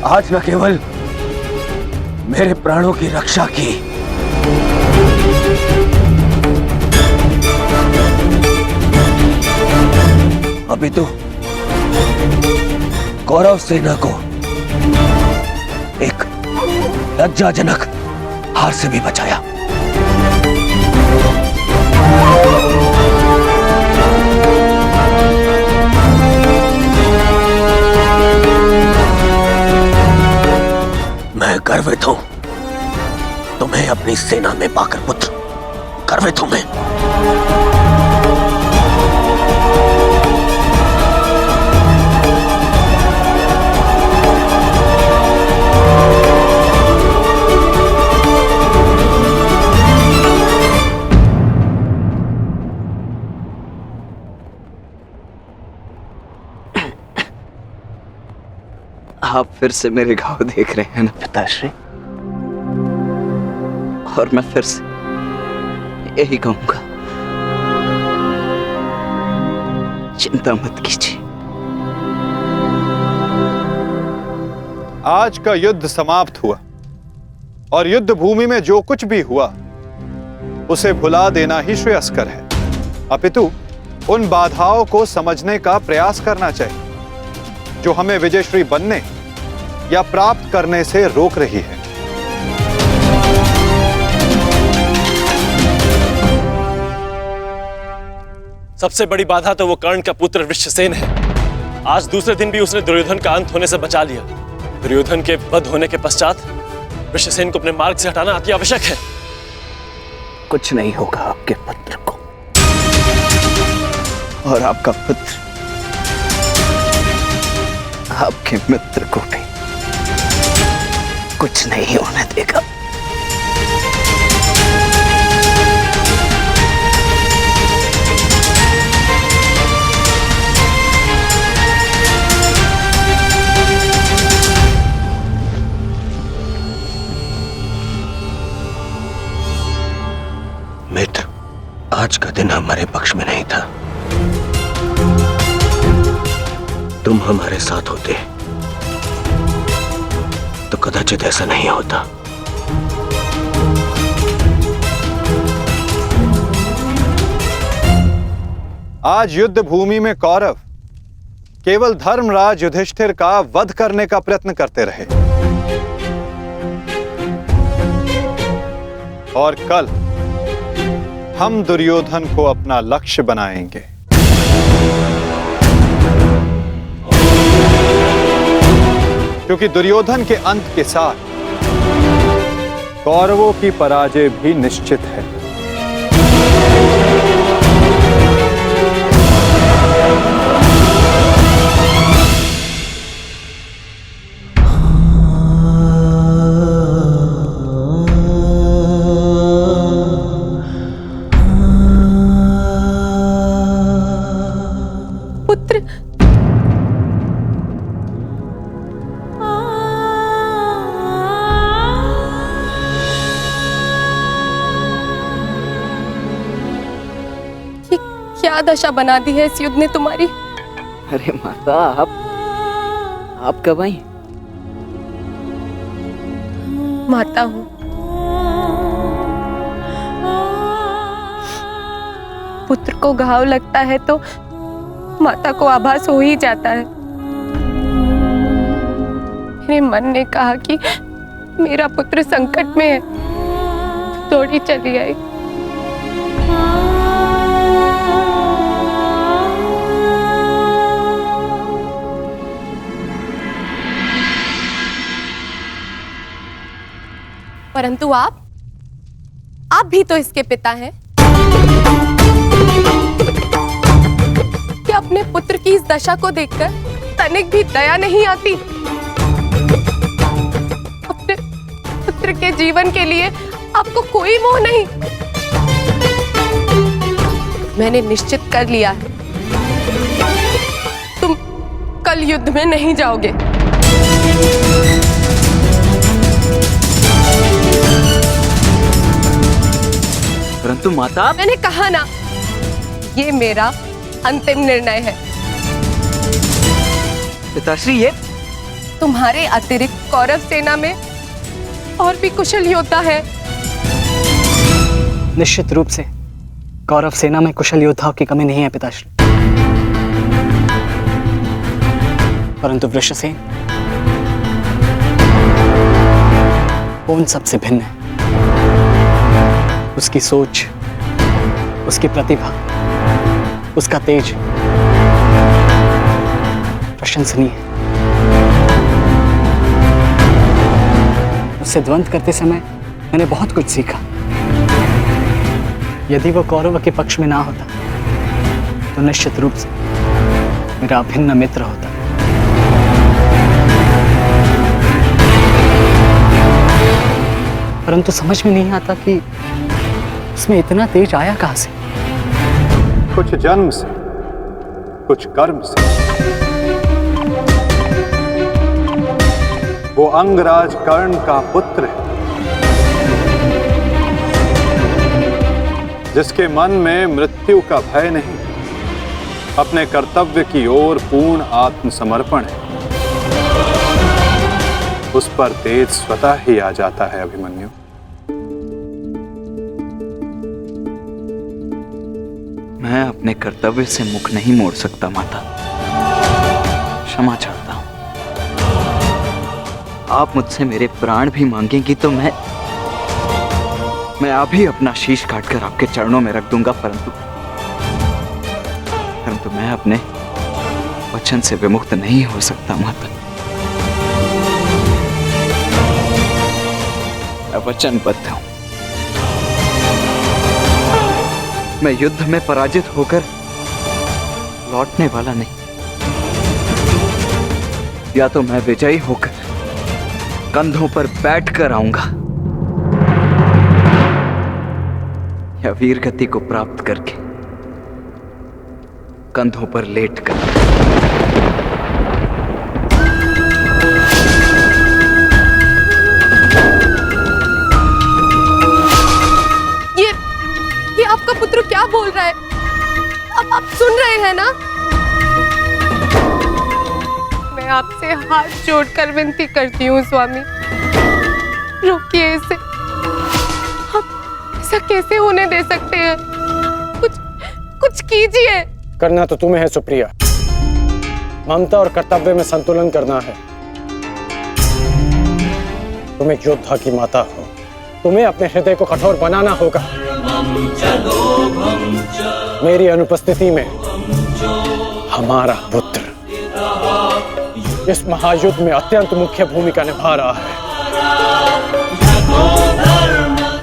Speaker 1: आज न केवल मेरे प्राणों की रक्षा की, अभी तो कौरव सेना को एक लज्जाजनक हार से भी बचाया। मैं गर्वित हूं तुम्हें अपनी सेना में पाकर पुत्र, गर्वित हूं मैं।
Speaker 4: आप फिर से मेरे घाव देख रहे हैं ना पिताश्री, और मैं फिर से यही कहूंगा, चिंता मत कीजिए।
Speaker 2: आज का युद्ध समाप्त हुआ और युद्ध भूमि में जो कुछ भी हुआ उसे भुला देना ही श्रेयस्कर है, अपितु उन बाधाओं को समझने का प्रयास करना चाहिए जो हमें विजयश्री बनने या प्राप्त करने से रोक रही है।
Speaker 3: सबसे बड़ी बाधा तो वो कर्ण का पुत्र वृषसेन है। आज दूसरे दिन भी उसने दुर्योधन का अंत होने से बचा लिया। दुर्योधन के वध होने के पश्चात वृषसेन को अपने मार्ग से हटाना अति आवश्यक है।
Speaker 4: कुछ नहीं होगा आपके पुत्र को, और आपका पुत्र आपके मित्र को भी कुछ नहीं होने देगा।
Speaker 1: मित्र, आज का दिन हमारे पक्ष में नहीं था। तुम हमारे साथ होते तो कदाचित ऐसा नहीं होता।
Speaker 2: आज युद्ध भूमि में कौरव केवल धर्मराज युधिष्ठिर का वध करने का प्रयत्न करते रहे, और कल हम दुर्योधन को अपना लक्ष्य बनाएंगे। क्योंकि दुर्योधन के अंत के साथ कौरवों की पराजय भी निश्चित है।
Speaker 21: पुत्र, क्या दशा बना दी है इस युद्ध ने तुम्हारी।
Speaker 4: अरे माता, आप कब आई?
Speaker 21: माता हूँ, पुत्र को घाव लगता है तो माता को आभास हो ही जाता है। मेरे मन ने कहा कि मेरा पुत्र संकट में है, दौड़ी चली आई। परंतु आप भी तो इसके पिता हैं। क्या अपने पुत्र की इस दशा को देखकर तनिक भी दया नहीं आती? अपने पुत्र के जीवन के लिए आपको कोई मोह नहीं? मैंने निश्चित कर लिया है, तुम कल युद्ध में नहीं जाओगे।
Speaker 4: परंतु माता,
Speaker 21: मैंने कहा ना, ये मेरा अंतिम निर्णय है।
Speaker 4: पिताश्री, ये
Speaker 21: तुम्हारे अतिरिक्त कौरव सेना में और भी कुशल योद्धा है।
Speaker 15: निश्चित रूप से कौरव सेना में कुशल योद्धाओं की कमी नहीं है पिताश्री, परंतु वृषसेन उन सबसे भिन्न है। उसकी सोच, उसकी प्रतिभा, उसका तेज प्रशंसनीय है। उससे द्वंद्व करते समय मैंने बहुत कुछ सीखा। यदि वो कौरव के पक्ष में ना होता तो निश्चित रूप से मेरा अभिन्न मित्र होता। परंतु समझ में नहीं आता कि उसमें इतना तेज आया कहां से।
Speaker 2: कुछ जन्म से, कुछ कर्म से। वो अंगराज कर्ण का पुत्र है, जिसके मन में मृत्यु का भय नहीं, अपने कर्तव्य की ओर पूर्ण आत्मसमर्पण है। उस पर तेज स्वतः ही आ जाता है अभिमन्यु।
Speaker 4: मैं अपने कर्तव्य से मुख नहीं मोड़ सकता माता, क्षमा चाहता हूं। आप मुझसे मेरे प्राण भी मांगेंगी तो मैं अभी अपना शीश काटकर आपके चरणों में रख दूंगा, परंतु मैं अपने वचन से विमुक्त नहीं हो सकता माता। मैं वचनबद्ध हूं। मैं युद्ध में पराजित होकर लौटने वाला नहीं, या तो मैं विजयी होकर कंधों पर बैठकर आऊंगा, या वीर गति को प्राप्त करके कंधों पर लेटकर।
Speaker 21: ये आपका पुत्र क्या बोल रहा है? अब आप सुन रहे हैं ना? मैं आपसे हाथ जोड़कर विनती करती हूँ स्वामी, रोकिए इसे। आप ऐसा कैसे होने दे सकते हैं? कुछ कीजिए।
Speaker 1: करना तो तुम्हें है सुप्रिया, ममता और कर्तव्य में संतुलन करना है। तुम एक योद्धा की माता हो, तुम्हें अपने हृदय को कठोर बनाना होगा। मेरी अनुपस्थिति में हमारा पुत्र इस महायुद्ध में अत्यंत मुख्य भूमिका निभा रहा है।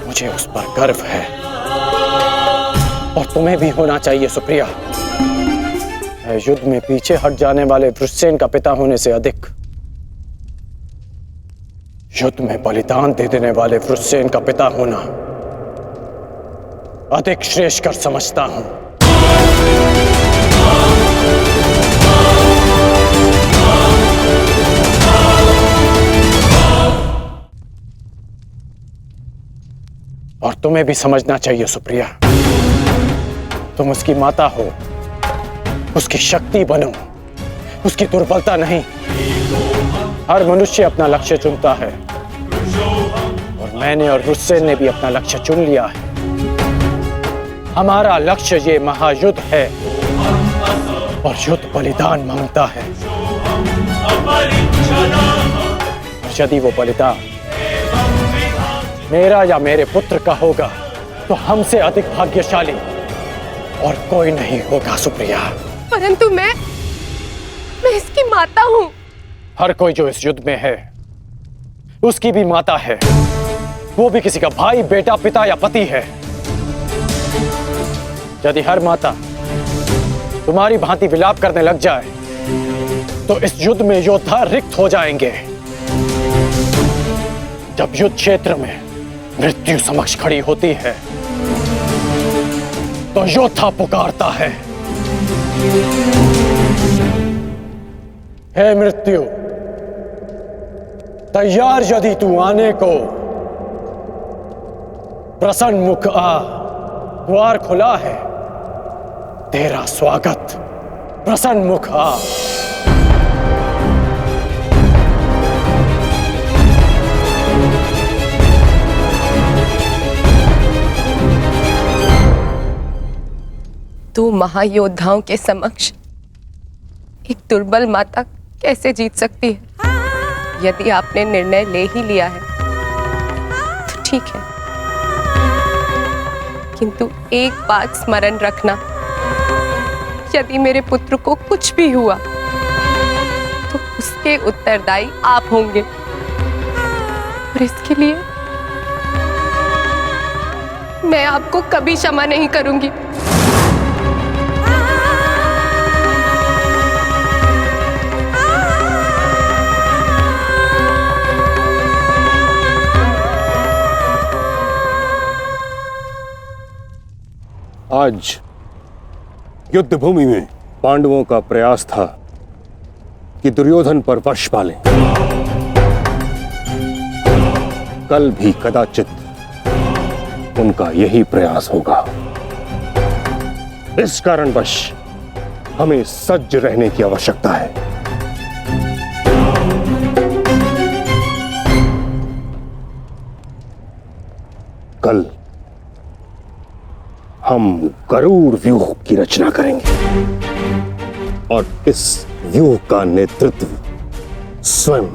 Speaker 1: मुझे उस पर गर्व है और तुम्हें भी होना चाहिए सुप्रिया। युद्ध में पीछे हट जाने वाले वृषसेन का पिता होने से अधिक युद्ध में बलिदान दे देने वाले वृषसेन का पिता होना अधिक श्रेष्ठकर समझता हूं। और तुम्हें भी समझना चाहिए सुप्रिया, तुम उसकी माता हो, उसकी शक्ति बनो, उसकी दुर्बलता नहीं। हर मनुष्य अपना लक्ष्य चुनता है और मैंने और वृषसेन ने भी अपना लक्ष्य चुन लिया है। हमारा लक्ष्य ये महायुद्ध है और युद्ध बलिदान मांगता है। यदि वो बलिदान मेरा या मेरे पुत्र का होगा तो हमसे अधिक भाग्यशाली और कोई नहीं होगा सुप्रिया।
Speaker 21: परंतु मैं इसकी माता हूं।
Speaker 1: हर कोई जो इस युद्ध में है उसकी भी माता है, वो भी किसी का भाई, बेटा, पिता या पति है। यदि हर माता तुम्हारी भांति विलाप करने लग जाए तो इस युद्ध में योद्धा रिक्त हो जाएंगे। जब युद्ध क्षेत्र में मृत्यु समक्ष खड़ी होती है तो योद्धा पुकारता है, हे मृत्यु, तैयार यदि तू आने को, प्रसन्न मुख आ, द्वार खुला है, तेरा स्वागत, प्रसन्न मुख आ।
Speaker 21: तू महायोद्धाओं के समक्ष एक दुर्बल माता कैसे जीत सकती है? यदि आपने निर्णय ले ही लिया है तो ठीक है, किंतु एक बात स्मरण रखना, यदि मेरे पुत्र को कुछ भी हुआ तो उसके उत्तरदायी आप होंगे और इसके लिए मैं आपको कभी क्षमा नहीं करूंगी।
Speaker 6: आज युद्ध भूमि में पांडवों का प्रयास था कि दुर्योधन पर वश पालें। कल भी कदाचित उनका यही प्रयास होगा। इस कारणवश हमें सज्ज रहने की आवश्यकता है। कल हम गरुड़ व्यूह की रचना करेंगे और इस व्यूह का नेतृत्व स्वयं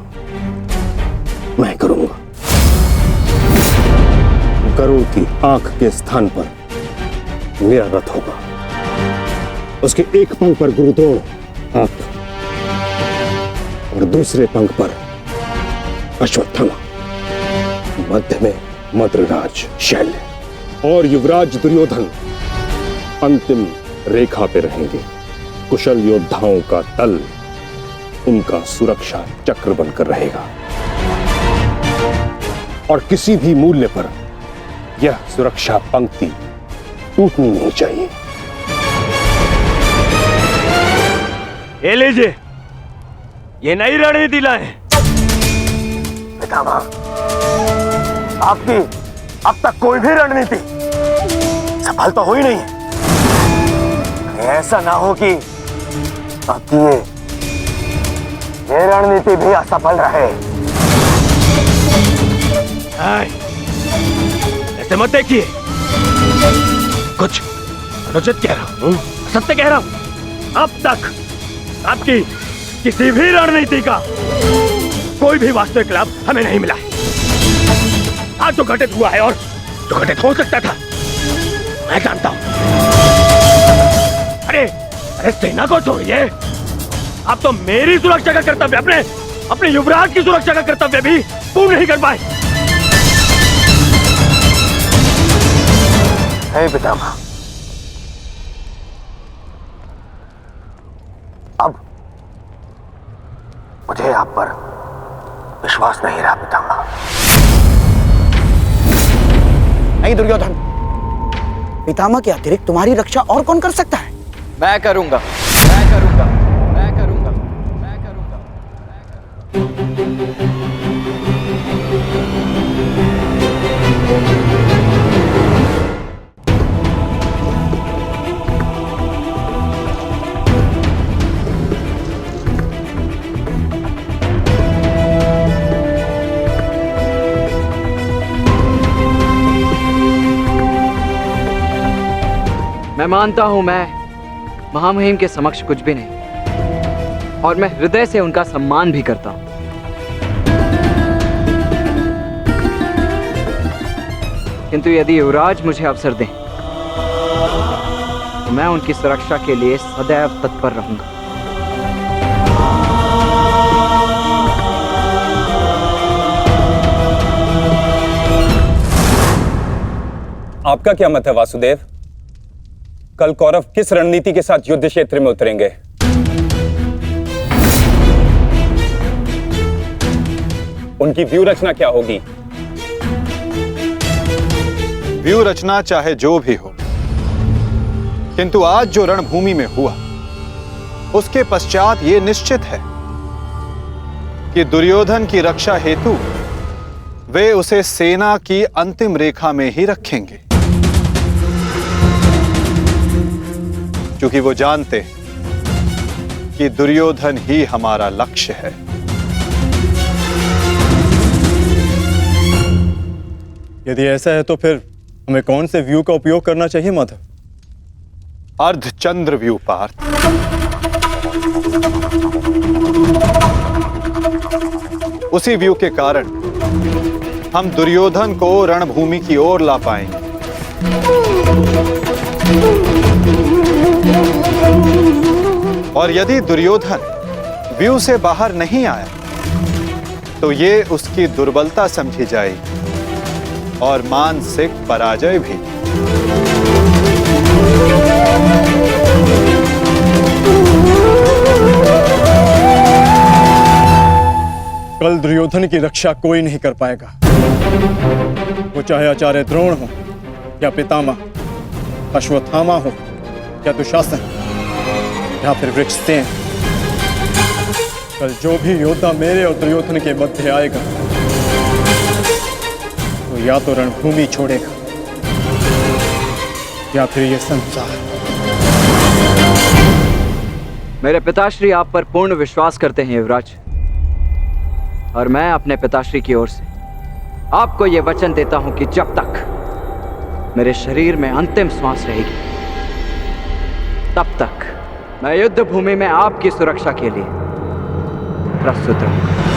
Speaker 6: मैं करूंगा। गरुड़ की आंख के स्थान पर मेरा रथ होगा। उसके एक पंख पर गुरुद्रोण आप और दूसरे पंख पर अश्वत्थामा, मध्य में मद्रराज शैल्य और युवराज दुर्योधन अंतिम रेखा पे रहेंगे। कुशल योद्धाओं का दल उनका सुरक्षा चक्र बनकर रहेगा और किसी भी मूल्य पर यह सुरक्षा पंक्ति टूटनी नहीं चाहिए।
Speaker 19: ये लीजिए, ये नई रणनीति लाए। पितामह, आपकी अब तक कोई भी रणनीति सफल तो हुई नहीं है। ऐसा ना हो कि आपकी ये रणनीति भी असफल रहे। ऐसे मत देखिए, कुछ अनुचित कह रहा हूं, सत्य कह रहा हूं। अब तक आपकी किसी भी रणनीति का कोई भी वास्तविक लाभ हमें नहीं मिला है। आज जो घटित हुआ है और जो घटित हो सकता था मैं जानता हूं। अरे सेना को छोड़िए, आप तो मेरी सुरक्षा का कर्तव्य, अपने युवराज की सुरक्षा का कर्तव्य भी पूर्ण नहीं कर पाए। हे पितामह, अब मुझे आप पर विश्वास नहीं रहा पितामह।
Speaker 5: नहीं दुर्योधन, पितामह के अतिरिक्त तुम्हारी रक्षा और कौन कर सकता है?
Speaker 4: मैं करूंगा, मैं करूंगा, मैं करूंगा, मैं करूंगा। मानता हूं मैं महामहिम के समक्ष कुछ भी नहीं, और मैं हृदय से उनका सम्मान भी करता हूं। किंतु यदि युवराज मुझे अवसर दें तो मैं उनकी सुरक्षा के लिए सदैव तत्पर रहूंगा।
Speaker 8: आपका क्या मत है वासुदेव? कल कौरव किस रणनीति के साथ युद्ध क्षेत्र में उतरेंगे? उनकी व्यू रचना क्या होगी?
Speaker 2: व्यू रचना चाहे जो भी हो, किंतु आज जो रणभूमि में हुआ उसके पश्चात यह निश्चित है कि दुर्योधन की रक्षा हेतु वे उसे सेना की अंतिम रेखा में ही रखेंगे, क्योंकि वो जानते हैं कि दुर्योधन ही हमारा लक्ष्य है।
Speaker 7: यदि ऐसा है तो फिर हमें कौन से व्यू का उपयोग करना चाहिए माधव?
Speaker 2: अर्धचंद्र व्यू पार्थ। उसी व्यू के कारण हम दुर्योधन को रणभूमि की ओर ला पाएंगे। और यदि दुर्योधन व्यू से बाहर नहीं आया तो ये उसकी दुर्बलता समझी जाएगी और मानसिक पराजय भी।
Speaker 7: कल दुर्योधन की रक्षा कोई नहीं कर पाएगा, वो चाहे आचार्य द्रोण हो या पितामह, अश्वत्थामा हो या दुशासन या फिर वृक्षसेन। कल जो भी योद्धा मेरे और दुर्योधन के मध्य आएगा तो या तो रणभूमि छोड़ेगा या फिर ये संसार।
Speaker 4: मेरे पिताश्री आप पर पूर्ण विश्वास करते हैं युवराज, और मैं अपने पिताश्री की ओर से आपको यह वचन देता हूं कि जब तक मेरे शरीर में अंतिम श्वास रहेगी तब तक मैं युद्ध भूमि में आपकी सुरक्षा के लिए प्रस्तुत रहूंगा।